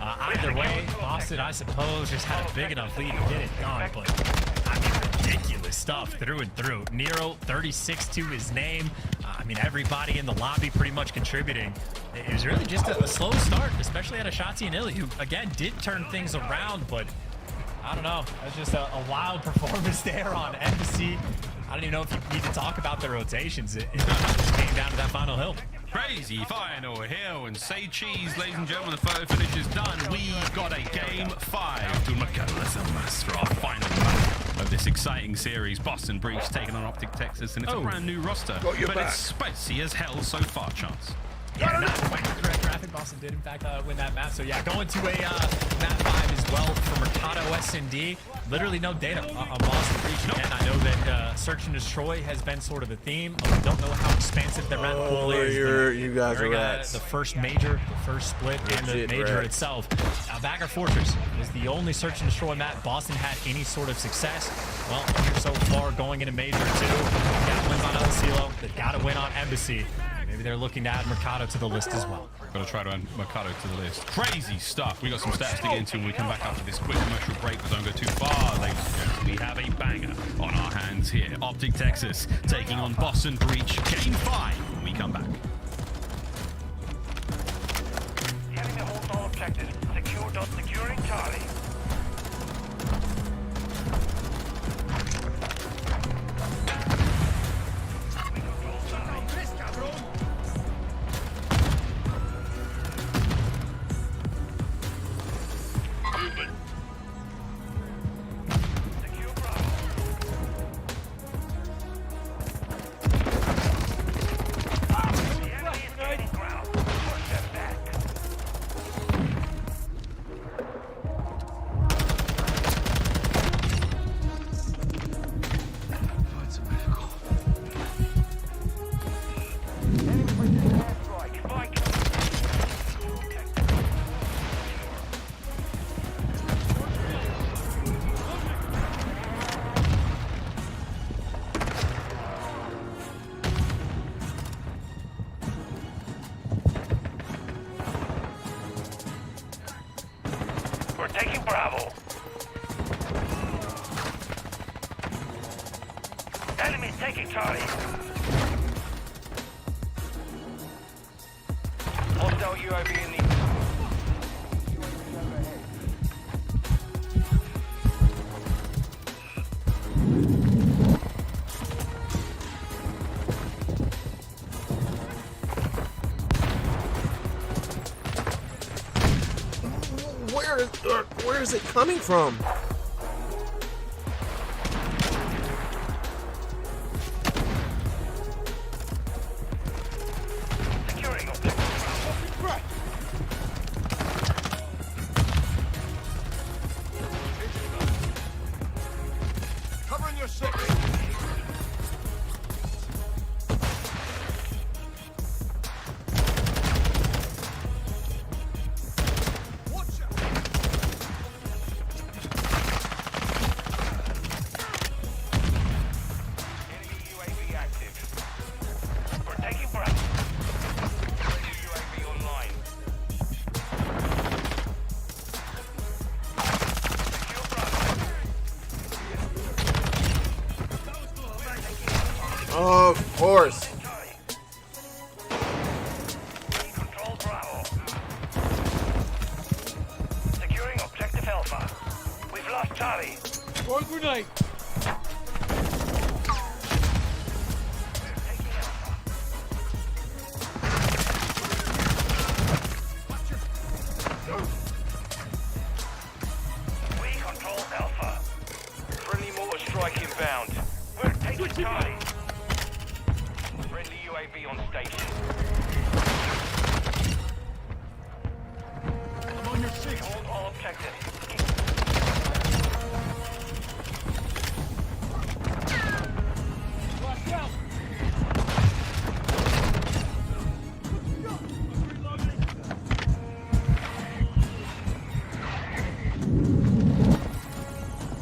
either way, Boston, I suppose, just had a big enough lead to get it done, but I mean, ridiculous stuff through and through. Nero, 36 to his name. I mean, everybody in the lobby pretty much contributing. It was really just a slow start, especially out of Shotzi and Illy, who, again, did turn things around, but I don't know. That's just a wild performance there on Embassy. I don't even know if you need to talk about the rotations. It just came down to that final hill. Crazy final hill, and say cheese, ladies and gentlemen, the photo finish is done. We've got a game 5 to McCullough for our final match of this exciting series. Boston Breach taking on Optic Texas, and it's a brand new roster, but it's spicy as hell so far, Chance. Yeah, not quite the correct graphic. Boston did, in fact, win that map. So, yeah, going to a map 5 as well for Mercado S&D. Literally no data on Boston Breach. Again, I know that Search and Destroy has been sort of a theme. We don't know how expansive the map pool is. You guys are rats. The first major, the first split, and the major itself. Bagger Fortress is the only Search and Destroy map Boston had any sort of success. Well, here so far, going into Major 2, got wins on El Cielo. They've got to win on Embassy. Maybe they're looking to add Mercado to the list as well. Got to try to add Mercado to the list. Crazy stuff. We got some stats to get into when we come back after this quick commercial break, but don't go too far, ladies and gentlemen. We have a banger on our hands here. Optic Texas taking on Boston Breach. Game 5 when we come back. The enemy holds all objectives. Securing Charlie. We're taking Bravo. Enemies taking Charlie. Hostile UAV in the... coming from? Securing objective. Covering your six. Of course. Control Bravo. Securing objective Alpha. We've lost Charlie. Throwing grenade. We control Alpha. Friendly mortar strike inbound. We're taking Charlie. Friendly UAV on station. I'm on your six. Hold all objectives. Watch out.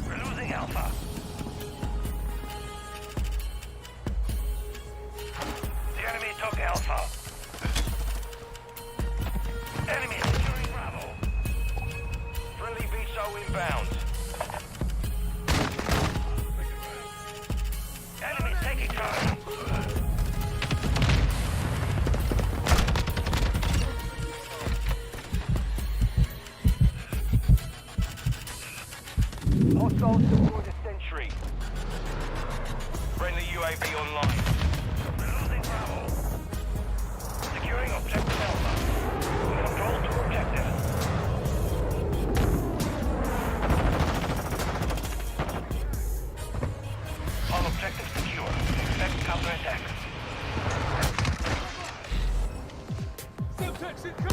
We're losing Alpha. The enemy took Alpha. Enemy securing Bravo. Friendly VSO inbound. Enemy taking Charlie. Hostiles deployed a sentry. Friendly UAV online. We're losing Bravo. Securing objective Alpha. Control to objective. All objectives secure. Expect counterattack.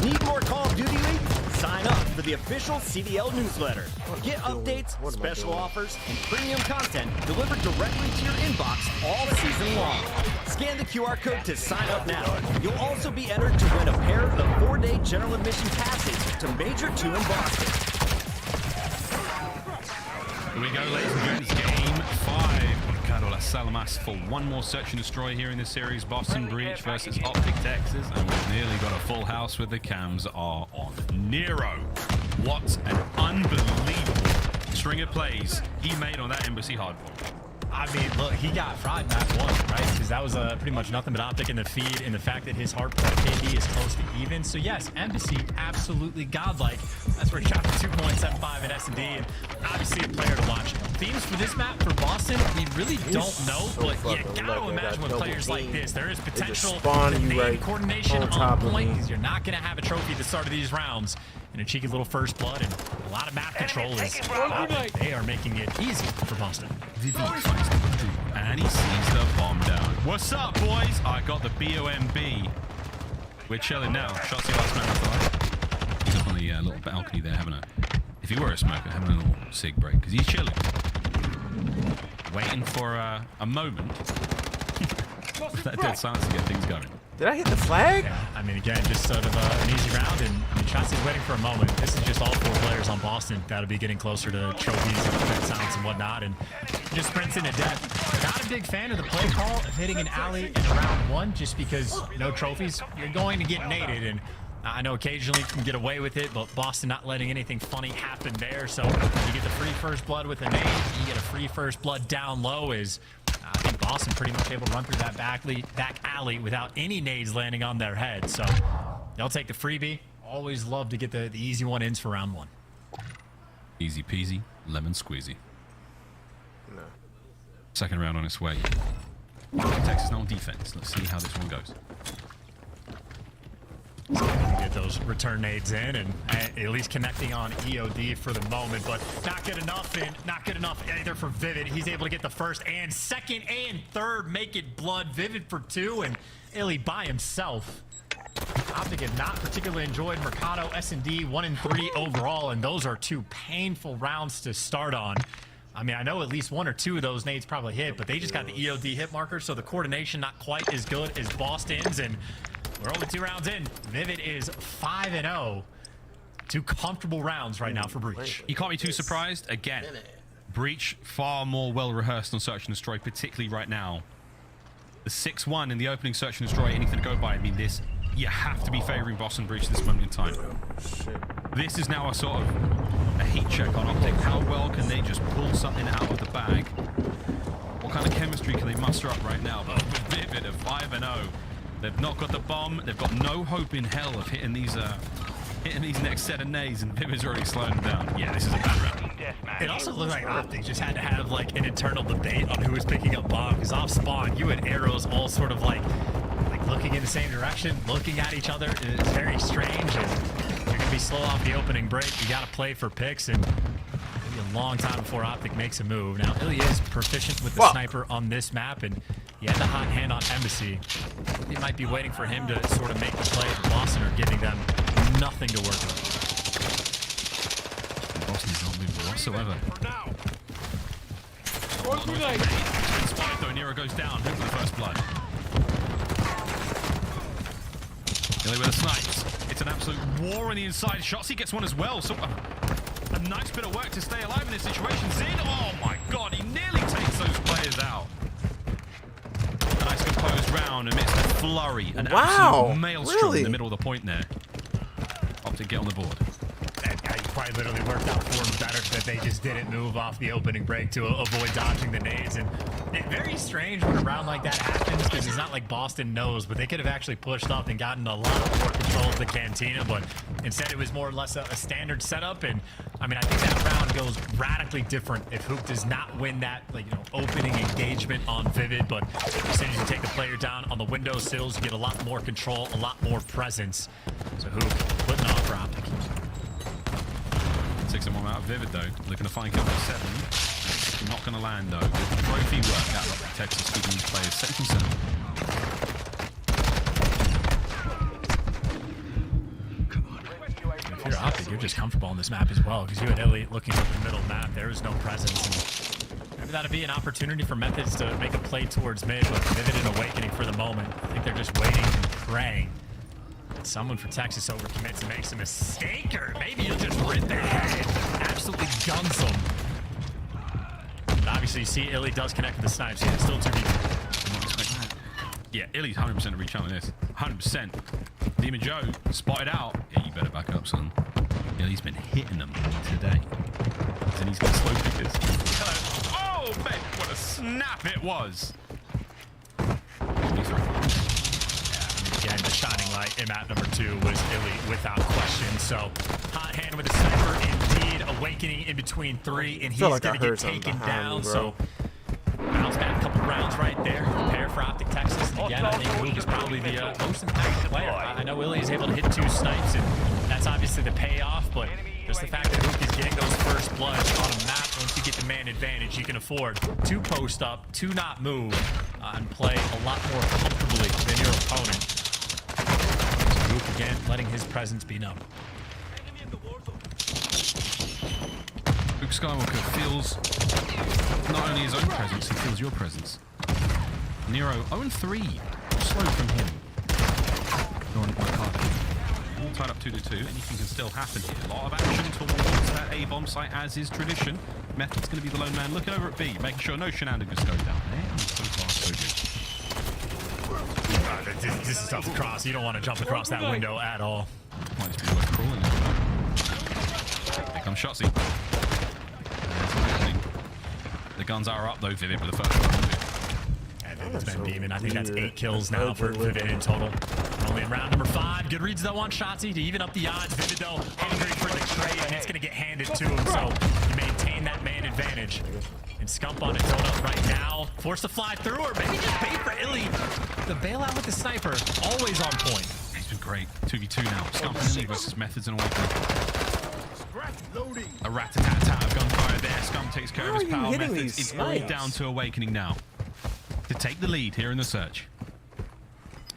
Need more Call of Duty League? Sign up for the official CDL newsletter. Get updates, special offers, and premium content delivered directly to your inbox all season long. Scan the QR code to sign up now. You'll also be entered to win a pair of the 4-day general admission passes to Major 2 in Boston. Here we go, ladies and gents. Game 5. Mercado Las Almas for one more search and destroy here in this series. Boston Breach versus Optic Texas. And we've nearly got a full house with the cams are on. Nero. What an unbelievable string of plays he made on that Embassy hardpoint. I mean, look, he got fried map 1, right? Because that was pretty much nothing but Optic in the feed, and the fact that his hardpoint KD is close to even. So yes, Embassy, absolutely godlike. That's where he shot for 2.75 at S&D, and obviously a player to watch. Themes for this map for Boston, we really don't know, but you gotta imagine with players like this, there is potential coordination on point, because you're not gonna have a trophy at the start of these rounds. And a cheeky little first blood and a lot of map control is they are making it easy for Boston. Vivi finds the drone and he sees the bomb down. What's up, boys? I got the BOMB. We're chilling now. Shots the last man on the right. He's up on the little balcony there having a, if he were a smoker, having a little cig break because he's chilling. Waiting for a moment. That dead silence to get things going. Did I hit the flag? Yeah, I mean, again, just sort of an easy round, and I mean, Chasty's waiting for a moment. This is just all 4 players on Boston that'll be getting closer to trophies and dead silence and whatnot, and just sprints into death. Not a big fan of the play call of hitting an alley in round 1, just because no trophies, you're going to get naded, and I know occasionally you can get away with it, but Boston not letting anything funny happen there, so you get the free first blood with a nade, you get a free first blood down low is... I think Boston pretty much able to run through that back alley without any nades landing on their head. So they'll take the freebie. Always love to get the easy one ins for round 1. Easy peasy, lemon squeezy. No. Second round on its way. Texas now on defense. Let's see how this one goes. So get those return nades in and at least connecting on EOD for the moment, but not good enough, and not good enough either for Vivid. He's able to get the first and second and third, make it blood. Vivid for 2, and Illy by himself. Optic have not particularly enjoyed Mercado. S&D 1 and 3 overall, and those are 2 painful rounds to start on. I mean, I know at least 1 or 2 of those nades probably hit, but they just got the EOD hit marker, so the coordination not quite as good as Boston's, and we're only 2 rounds in. Vivid is 5-0. 2 comfortable rounds right now for Breach. You can't be too surprised. Again, Breach far more well-rehearsed on Search and Destroy, particularly right now. The 6-1 in the opening Search and Destroy, anything to go by. I mean, this, you have to be favoring Boston Breach at this moment in time. This is now a sort of a heat check on Optic. How well can they just pull something out of the bag? What kind of chemistry can they muster up right now? But Vivid at 5-0. They've not got the bomb. They've got no hope in hell of hitting these next set of nades, and Vivid's already slowing them down. Yeah, this is a bad round. It also looked like Optic just had to have like an internal debate on who was picking up bomb, because off spawn, you and Arrows all sort of like looking in the same direction, looking at each other. It's very strange, and you're gonna be slow off the opening break. You gotta play for picks, and maybe a long time before Optic makes a move. Now, Illy is proficient with the sniper on this map, and he had the hot hand on Embassy. He might be waiting for him to sort of make the play, but Boston are giving them nothing to work with. Boston's not moving whatsoever. Spotted though, Nero goes down. Hook for the first blood. Illy with the snipes. It's an absolute war on the inside. Shotzzy gets one as well. So a nice bit of work to stay alive in this situation. Zin, oh my god, he nearly takes those players out. A nice composed round amidst a flurry. An absolute maelstrom in the middle of the point there. Optic get on the board. It quite literally worked out for them better that they just didn't move off the opening break to avoid dodging the nades. And it's very strange when a round like that happens, because it's not like Boston knows, but they could have actually pushed up and gotten a lot more control of the Cantina, but instead it was more or less a standard setup. And I mean, I think that round goes radically different if Hook does not win that, like, you know, opening engagement on Vivid. But as soon as you take the player down on the window sills, you get a lot more control, a lot more presence. So Hook putting on for Optic. 6-1 out of Vivid though, looking to find kill by 7. Not going to land though. Good trophy work out of Texas, keeping these players safe and sound. If you're Optic, you're just comfortable on this map as well, because you had Illy looking at the middle map. There is no presence. And maybe that'd be an opportunity for Methods to make a play towards mid, but Vivid and Awakening for the moment. I think they're just waiting and praying. Someone for Texas overcommits and makes a mistake, or maybe he'll just rip the head and absolutely guns them. But obviously, you see Illy does connect with the snipes. Yeah, still 2v. Yeah, Illy's 100% to reach out on this. 100%. Demon Joe spotted out. Yeah, you better back up, son. Illy's been hitting them today. And he's got slow pickers. Oh, man, what a snap it was. Again, the shining light in map number 2 was Illy without question. So, hot hand with the sniper, indeed. Awakening in between 3, and he's going to get taken down. So, bounce back a couple rounds right there. Prepare for Optic Texas. And again, I think Hook is probably the most impactful player. I know Illy is able to hit 2 snipes, and that's obviously the payoff, but just the fact that Hook is getting those first bloods on a map, once you get the man advantage, you can afford to post up, to not move, and play a lot more comfortably than your opponent. Hook again, letting his presence be known. Luke Skywalker feels not only his own presence, he feels your presence. Nero 0-3, slow from him. All tied up 2-2, anything can still happen here. A lot of action towards that A-bomb site, as is tradition. Method's going to be the lone man looking over at B, making sure no shenanigans go down there. So far, so good. This is tough to cross. You don't want to jump across that window at all. Might just be worth crawling. Here comes Shotzzy. The guns are up though, Vivid with the first one. Vivid's been beaming. I think that's 8 kills now for Vivid in total. Only in round number 5. Good reads that one, Shotzzy, to even up the odds. Vivid though, hungry for the trade, and it's going to get handed to him. So you maintain that man advantage. And Scump on a donut right now. Forced to fly through, or maybe just bait for Illy. The bailout with the sniper, always on point. He's been great. 2v2 now. Scump and Illy versus Methods and Awakening. A rat-a-tat-tat of gunfire there. Scump takes care of his power. Methods is all down to Awakening now to take the lead here in the search.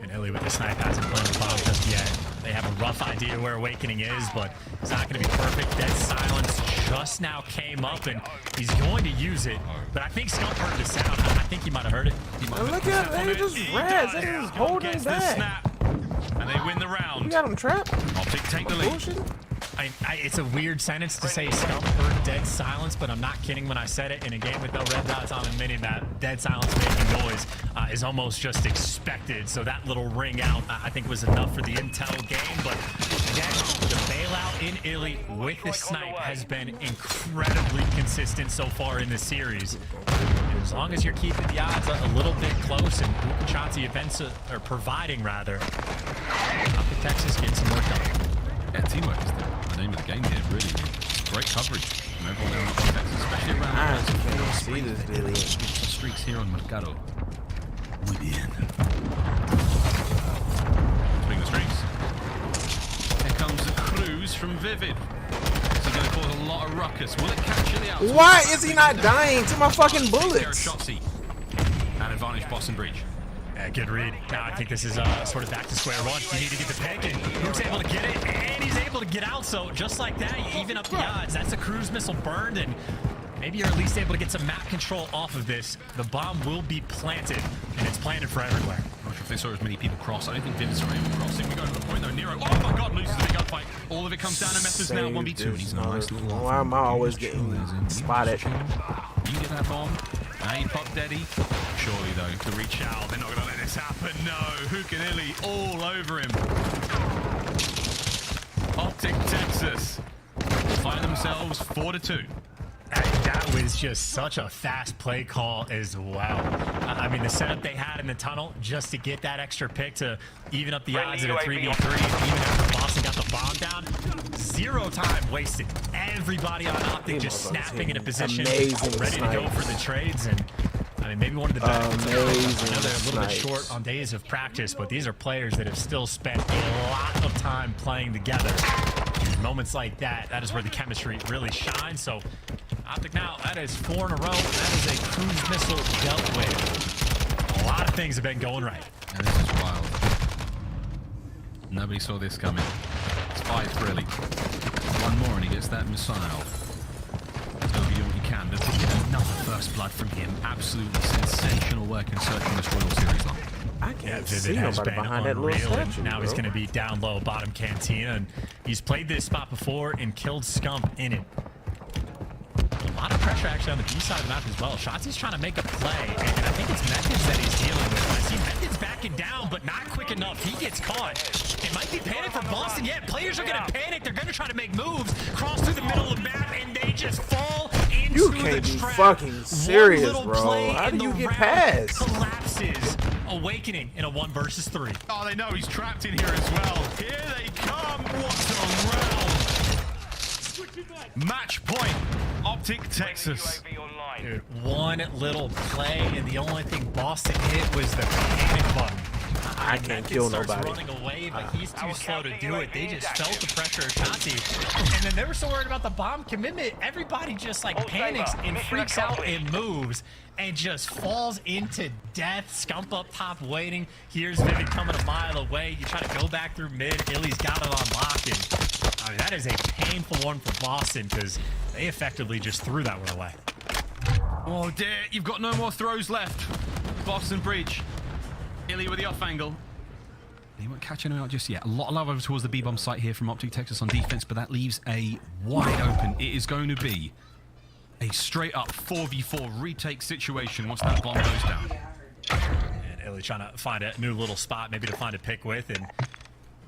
And Illy with the snipe hasn't played the bomb just yet. They have a rough idea where Awakening is, but it's not going to be perfect. Dead Silence just now came up, and he's going to use it. But I think Scump heard the sound. I think he might have heard it. Look at that. They just raz. They just holding Gets back. the snap, and they win the round. You got him trapped. Optic take the lead. Bullshit. It's a weird sentence to say Scump heard Dead Silence, but I'm not kidding when I said it. In a game with no red dots on the minimap, Dead Silence making noise is almost just expected. So that little ring out, I think, was enough for the intel game. But again, the bailout in Illy with the snipe has been incredibly consistent so far in the series. And as long as you're keeping the odds a little bit close, and Chauncey events are providing, rather, Optic Texas gets some work done. Yeah, teamwork is the name of the game here, really. Great coverage from everyone there in Optic Texas, especially around I the can't see this video. streaks here on Mercado. Muy bien. Between the streaks. Here comes the cruise from Vivid. This is going to cause a lot of ruckus. Will it catch Illy out? Why is he not dying to my fucking There are bullets? Shotzzy. And advantage Boston Breach. Yeah, good read. Now I think this is sort of back to square one. You need to get the pick, and Luke's able to get it, and he's able to get out. So just like that, you even up the odds. That's a cruise missile burned, and maybe you're at least able to get some map control off of this. The bomb will be planted, and it's planted for everywhere. I'm not sure if they saw as many people cross. I don't think Vivid saw anyone crossing. We go to the point though. Nero, oh my god, loses the big gunfight. All of it comes down to Methods now 1v2, and he's in a nice little off. Why am I always getting spotted? You can get that bomb. Now you pop Daddy. Surely though, to reach out, they're not going to let this happen. No, Hook and Illy all over him. Optic Texas find themselves 4-2. That was just such a fast play call as well. I mean, the setup they had in the tunnel just to get that extra pick to even up the odds at a 3v3, even after Boston got the bomb down, zero time wasted. Everybody on Optic just snapping in a position, ready to go for the trades. And I mean, maybe one of the best. I know they're a little bit short on days of practice, but these are players that have still spent a lot of time playing together. In moments like that, that is where the chemistry really shines. So Optic now, that is 4 in a row. That is a cruise missile dealt with. A lot of things have been going right. And this is wild. Nobody saw this coming. It's 5 for Illy. One more and he gets that missile. Toby doing what he can, but to get another first blood from him. Absolutely sensational work in searching this Royal Series line. I can't Vivid see has nobody been behind that little unreal, and statue. now he's going to be down low, bottom cantina, and he's played this spot before and killed Scump in it. A lot of pressure actually on the B side of the map as well. Shotzi's trying to make a play, and I think it's Methods that he's dealing with. I see Methods backing down, but not quick enough. He gets caught. It might be panic for Boston yet. Players are going to panic. They're going to try to make moves, cross through the middle of the map, and they just fall into You the can't be trap. fucking serious, One little bro. play How and do you the get round past? Collapses. Awakening in a 1 versus 3. Oh, they know he's trapped in here as well. Here they come. What a round. Match point. Optic Texas. Dude, one little play, and the only thing Boston hit was the panic button. I can't kill starts nobody. running away, but he's too slow to do it. They just felt the pressure of Chauncey. And then they were so worried about the bomb commitment, everybody just like panics and freaks out and moves and just falls into death. Scump up top waiting. Here's Vivid coming a mile away. You try to go back through mid. Illy's got it on lock. And I mean, that is a painful one for Boston because they effectively just threw that one away. Oh dear, you've got no more throws left. Boston Bridge. Illy with the off angle. He won't catch anyone out just yet. A lot of love over towards the B-bomb site here from Optic Texas on defense, but that leaves a wide open. It is going to be a straight up 4v4 retake situation once that bomb goes down. And Illy trying to find a new little spot maybe to find a pick with, and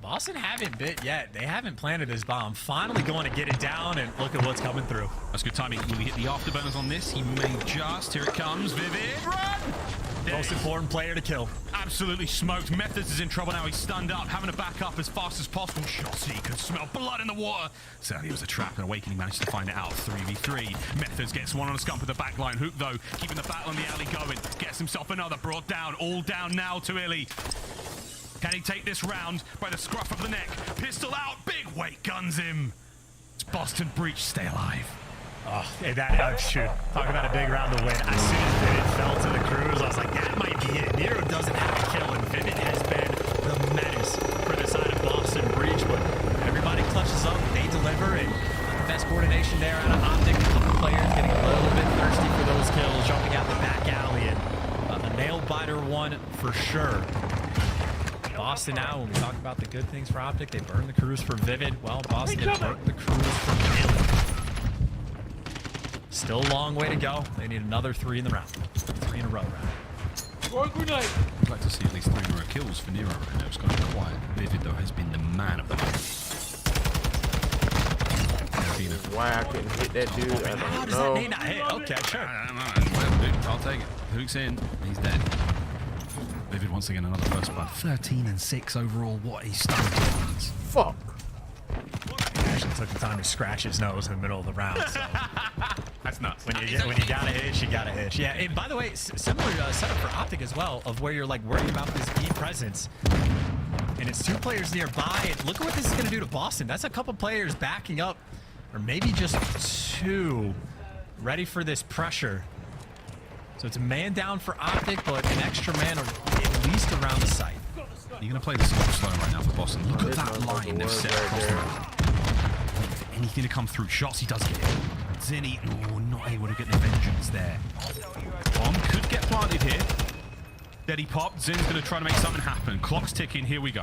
Boston haven't bit yet. They haven't planted his bomb. Finally going to get it down, and look at what's coming through. That's good timing. Will he hit the afterburners on this? He may just. Here it comes. Vivid, run! Most important player to kill. Absolutely smoked. Methods is in trouble now. He's stunned up, having to back up as fast as possible. Shotzzy can smell blood in the water. Sadly, it was a trap, and Awakening managed to find it out. 3v3. Methods gets one on a Scump with the back line. Hook, though, keeping the battle in the alley going. Gets himself another. Brought down. All down now to Illy. Can he take this round by the scruff of the neck? Pistol out, big weight guns him. It's Boston Breach, stay alive. Oh, shoot. Talk about a big round to win. As soon as Vivid fell to the cruise, I was like, that might be it. Nero doesn't have a kill, and Vivid has been the menace for the side of Boston Breach. But everybody clutches up, they deliver, and the best coordination there out of Optic. A couple players getting a little bit thirsty for those kills, jumping out the back alley, and the nail biter one for sure. Boston now, when we talk about the good things for Optic, they burned the cruise for Vivid. Well, Boston burned the cruise for Nilly. Still a long way to go. They need another 3 in the round. 3 in a row round. I'd like to see at least 3 more kills for Nero right now. It's kind of quiet. Vivid, though, has been the man of the match. Why I couldn't hit that dude, I don't How does know. that nade not hit? Okay, sure. I don't know. Well, I'll take it. Hook's in. He's dead. Vivid once again another first blood. 13-6 overall. What a stunning performance. Fuck. He actually took the time to scratch his nose in the middle of the round. So. That's nuts. When you got a hitch, you got a hitch. Yeah, and by the way, similar setup for Optic as well, of where you're like worried about this B presence. And it's 2 players nearby. And look at what this is going to do to Boston. That's a couple players backing up, or maybe just 2 ready for this pressure. So it's a man down for Optic, but an extra man at least around the site. You're going to play this a lot slower right now for Boston. Look at that line they've set across the map. Waiting for anything to come through. Shots he does get hit. Zenny, not able to get the vengeance there. Bomb could get planted here. Steady pop. Zin's going to try to make something happen. Clock's ticking. Here we go.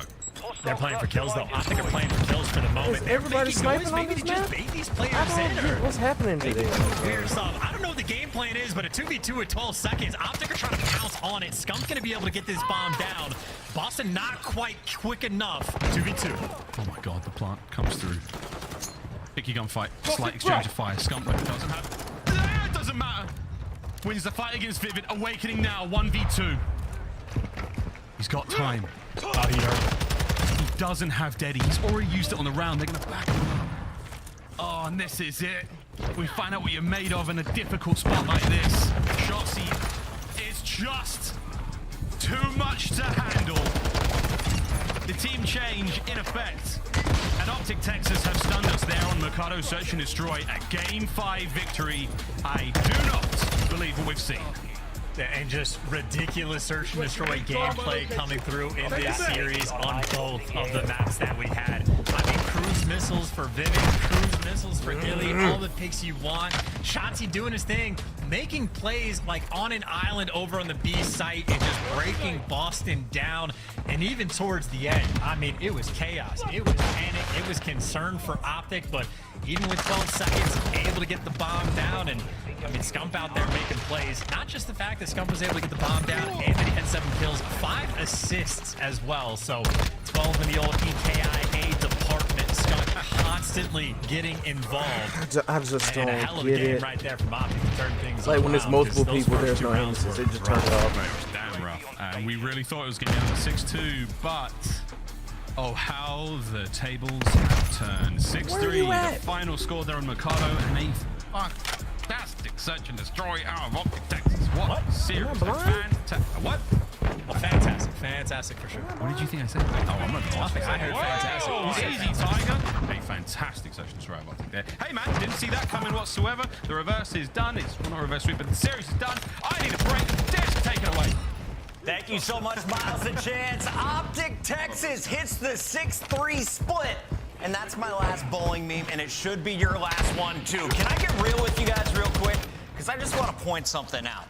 They're playing for kills, though. Optic are playing for kills for the moment. Is everybody sniping on Maybe this they just map? bait these players I don't in, get or what's happening to this. weird stuff. I don't know what the game plan is, but a 2v2 with 12 seconds. Optic are trying to pounce on it. Skunk's going to be able to get this bomb down. Boston not quite quick enough. 2v2. Oh my god, the plant comes through. Picky gunfight. Slight exchange of fire. Skunk doesn't have... It doesn't matter. Wins the fight against Vivid. Awakening now. 1v2. He's got time. Oh, he hurt. He doesn't have Daddy. He's already used it on the round. They're going to back him up. Oh, and this is it. We find out what you're made of in a difficult spot like this. Shotzzy is just too much to handle. The team change in effect. And Optic Texas have stunned us there on Mikado Search and Destroy. A Game 5 victory. I do not believe what we've seen. And just ridiculous search and destroy gameplay coming through in this series on both of the maps that we had. I mean, cruise missiles for Vivid, cruise missiles for Illy, all the picks you want. Shotzzy doing his thing, making plays like on an island over on the B site and just breaking Boston down. And even towards the end, I mean, it was chaos. It was panic. It was concern for Optic, but even with 12 seconds, able to get the bomb down. And I mean, Scump out there making plays. Not just the fact that Scump was able to get the bomb down, and that he had 7 kills, 5 assists as well. So 12 in the old EKIA department. Scump constantly getting involved. I just And don't a hell of a get game it. right there from Optic to turn things It's like when there's around, multiple 'cause those people, first there's 2 no rounds aimless. were It just turns it It off. was damn rough. And we really thought it was getting down to 6-2, but oh, how the tables have turned. 6-3, the final score there on Mikado, and a fantastic search and destroy out of Optic Texas. What a series. What? Well, fantastic for sure. What did you think I said? Oh, I'm not Nothing. I heard fantastic. You said Easy, Tiger. A fantastic search and destroy out of Optic there. Hey, man, didn't see that coming whatsoever. The reverse is done. It's not a reverse sweep, but the series is done. I need a break. Desk, take it away. Thank you so much, Miles and Chance. Optic Texas hits the 6-3 split. And that's my last bowling meme, and it should be your last one, too. Can I get real with you guys real quick? Because I just want to point something out.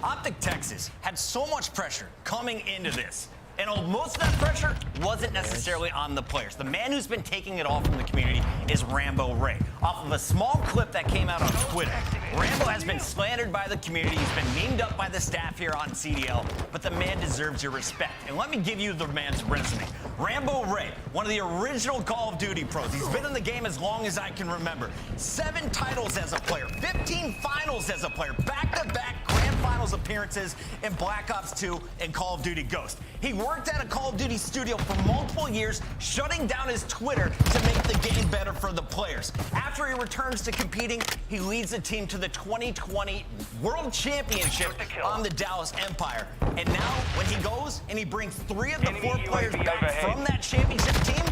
Optic Texas had so much pressure coming into this. And most of that pressure wasn't necessarily on the players. The man who's been taking it all from the community is Rambo Ray. Off of a small clip that came out on Twitter, Rambo has been slandered by the community. He's been memed up by the staff here on CDL, but the man deserves your respect. And let me give you the man's resume. Rambo Ray, one of the original Call of Duty pros. He's been in the game as long as I can remember. 7 titles as a player, 15 finals as a player, back-to-back grand final Finals appearances in Black Ops 2 and Call of Duty Ghost. He worked at a Call of Duty studio for multiple years, shutting down his Twitter to make the game better for the players. After he returns to competing, he leads the team to the 2020 World Championship on the Dallas Empire. And now, when he goes and he brings 3 of the 4 players back from that championship team,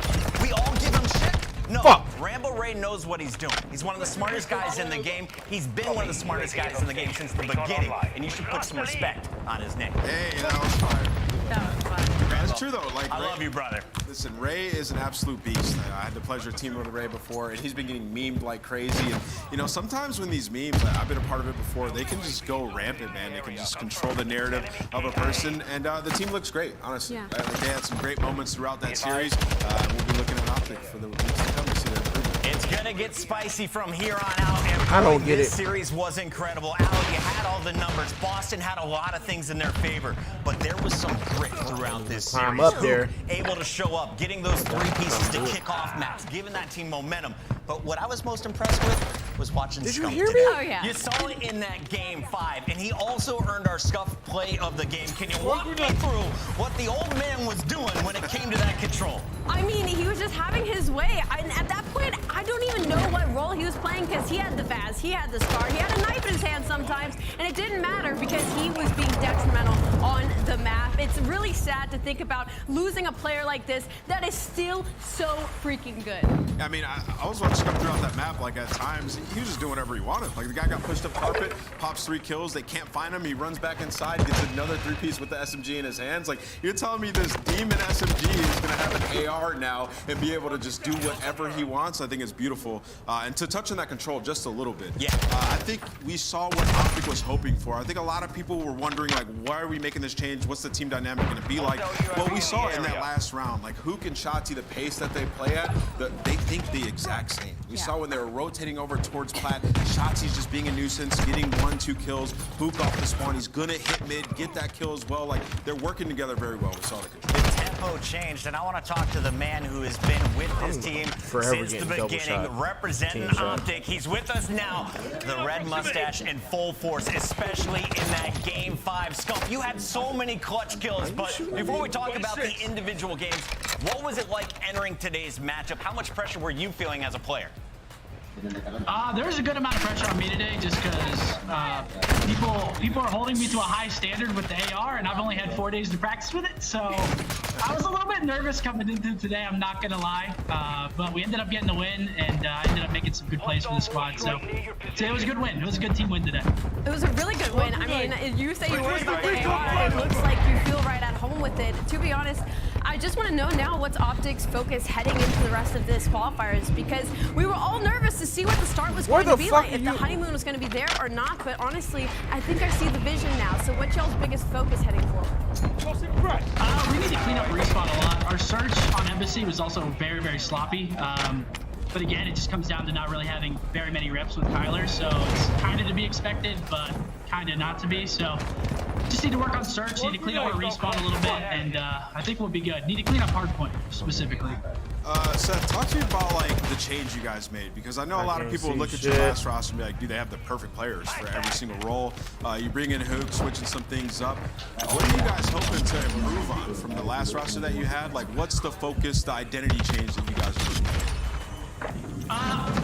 we all give him shit? No, Rambo Ray knows what he's doing. He's one of the smartest guys in the game. He's been one of the smartest guys in the game since the beginning, and you should put some respect on his name. Hey, that was fire. That was fun. That's true, though. Like, I Ray, love you, brother. Listen, Ray is an absolute beast. I had the pleasure of teaming with Ray before, and he's been getting memed like crazy. And, you know, sometimes when these memes, I've been a part of it before, they can just go rampant, man. They can just control the narrative of a person. And the team looks great, honestly. Yeah. They had some great moments throughout that series. We'll be looking at Optic for the weeks to come to see their improvement. It's gonna get spicy from here on out. And I don't get this it. series was incredible. Al, you had all the numbers. Boston had a lot of things in their favor, but there was some grit throughout this series. Climb up there. Able to show up, getting those 3 pieces to kick off maps, giving that team momentum. But what I was most impressed with was watching Did you Scump hear today. me? Oh, yeah. You saw it in that game 5, and he also earned our Scuff play of the game. Can you walk me through what the old man was doing when it came to that control? I mean, he was just having his way. And at that point, I don't even know what role he was playing because he had the Vaz, he had the Scar, he had a knife in his hand sometimes, and it didn't matter because he was being detrimental on the map. It's really sad to think about losing a player like this that is still so freaking good. I mean, I was watching him throughout that map, like, at times, he was just doing whatever he wanted. Like, the guy got pushed up carpet, pops 3 kills, they can't find him, he runs back inside, gets another 3-piece with the SMG in his hands. Like, you're telling me this demon SMG is gonna have an AR now and be able to just do whatever he wants? I think it's beautiful. And to touch on that control just a little bit, I think we saw what Optic was hoping for. I think a lot of people were wondering, like, why are we making this change? What's the team dynamic gonna be like? Well, we saw in that last round, like, Hook and Shotzi, the pace that they play at, they think the exact same. We saw when they were rotating over towards Plat, Shotzi's just being a nuisance, getting 1-2 kills. Hook off the spawn, he's gonna hit mid, get that kill as well. Like, they're working together very well. We saw the control. The tempo changed, and I want to talk to the man who has been with this team since the beginning, representing Optic. He's with us now, the red mustache in full force, especially in that game 5. Scump, you had so many clutch kills, but before we talk about the individual games, what was it like entering today's matchup? How much pressure were you feeling as a player? There was a good amount of pressure on me today just because people are holding me to a high standard with the AR, and I've only had 4 days to practice with it, so I was a little bit nervous coming into today, I'm not gonna lie, but we ended up getting the win, and I ended up making some good plays for the squad, so it was a good win. It was a good team win today. It was a really good win. I mean, you say you're worried about the AR, it looks like you feel right at home with it. To be honest, I just want to know now what's Optic's focus heading into the rest of this qualifiers, because we were all nervous to see what the start was going to be like, if the honeymoon was going to be there or not, but honestly, I think I see the vision now. So what's y'all's biggest focus heading forward? We need to clean up respawn a lot. Our search on Embassy was also very, very sloppy. But again, it just comes down to not really having very many reps with Kyler, so it's kind of to be expected, but kind of not to be. So just need to work on search, need to clean up our respawn a little bit, and I think we'll be good. Need to clean up hardpoint specifically. Seth, talk to me about, like, the change you guys made, because I know a lot of people would look at your last roster and be like, dude, they have the perfect players for every single role. You bring in Hook, switching some things up. What are you guys hoping to improve on from the last roster that you had? Like, what's the focus, the identity change that you guys are looking for?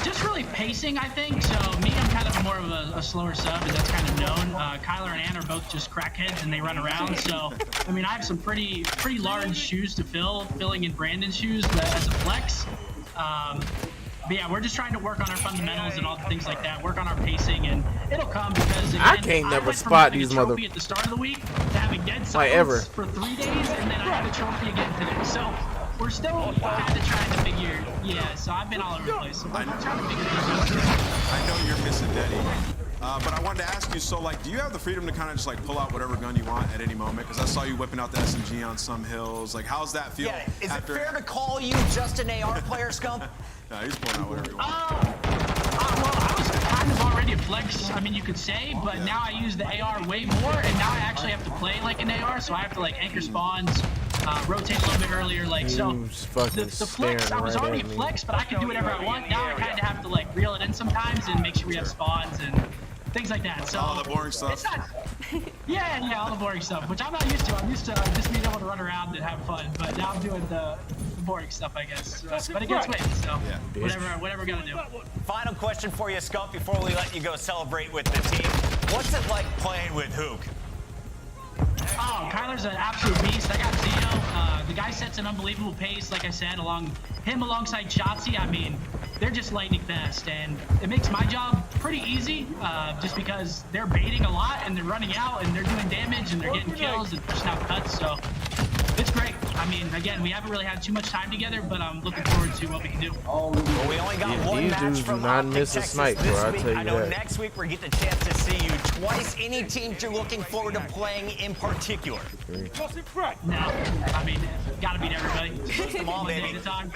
Just really pacing, I think. So me, I'm kind of more of a slower sub, and that's kind of known. Kyler and Ann are both just crackheads, and they run around. So, I mean, I have some pretty large shoes to fill, filling in Brandon's shoes, but as a flex. But yeah, we're just trying to work on our fundamentals and all the things like that, work on our pacing, and it'll come because again, I can't never spot these mother. At the start of the week to having dead silence for 3 days, and then I have a trophy again today. So we're still kind of trying to figure. Yeah, so I've been all over the place. So we're trying to figure this out. I know you're missing Daddy. But I wanted to ask you, so, like, do you have the freedom to kind of just, like, pull out whatever gun you want at any moment? Because I saw you whipping out the SMG on some hills. Like, how's that feel? Yeah, is it fair to call you just an AR player, Scump? No, he's pulling out whatever you want. Well, I was kind of already a flex, I mean, you could say, but now I use the AR way more, and now I actually have to play like an AR, so I have to, like, anchor spawns, rotate a little bit earlier, like, so the flex, I was already a flex, but I could do whatever I want. Now I kind of have to, like, reel it in sometimes and make sure we have spawns and things like that. So all the boring stuff. It's not, yeah, all the boring stuff, which I'm not used to. I'm used to just being able to run around and have fun. But now I'm doing the boring stuff, I guess. But it gets wins, so whatever gotta do. Final question for you, Scott, before we let you go celebrate with the team. What's it like playing with Hook? Oh, Kyler's an absolute beast. I got Zeno. The guy sets an unbelievable pace, like I said, alongside Shotzi. I mean, they're just lightning fast, and it makes my job pretty easy, just because they're baiting a lot, and they're running out, and they're doing damage, and they're getting kills, and pushing out cuts, so it's great. I mean, again, we haven't really had too much time together, but I'm looking forward to what we can do. Well, we only got one match from Optic Texas this week. I know next week we're getting the chance to see you twice. Any teams you're looking forward to playing in particular? No, I mean, gotta beat everybody. Come on, baby. One day at a time.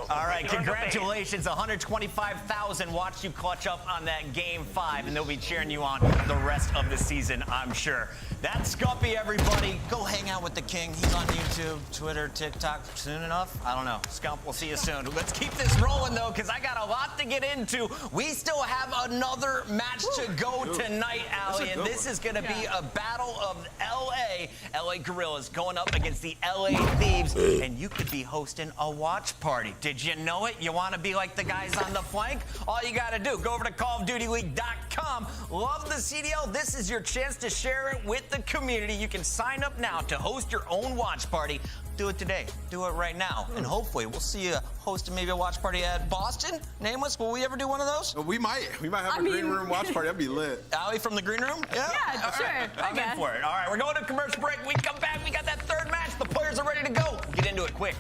All right, congratulations. 125,000 watched you clutch up on that Game 5, and they'll be cheering you on the rest of the season, I'm sure. That's Scuppy, everybody. Go hang out with the King. He's on YouTube, Twitter, TikTok soon enough. I don't know. Scump, we'll see you soon. Let's keep this rolling, though, because I got a lot to get into. We still have another match to go tonight, Allie, and this is going to be a battle of LA Gorillas going up against the LA Thieves, and you could be hosting a watch party. Did you know it? You want to be like the guys on the flank? All you got to do, go over to CallOfDutyLeague.com. Love the CDL. This is your chance to share it with the community. You can sign up now to host your own watch party. Do it today. Do it right now. And hopefully we'll see you hosting maybe a watch party at Boston. Nameless, will we ever do one of those? We might. We might have a green room watch party. That'd be lit. Allie from the green room? Yeah, sure. Right. I'm in for it. All right, we're going to commercial break. We come back. We got that third match. The players are ready to go. Get into it quick.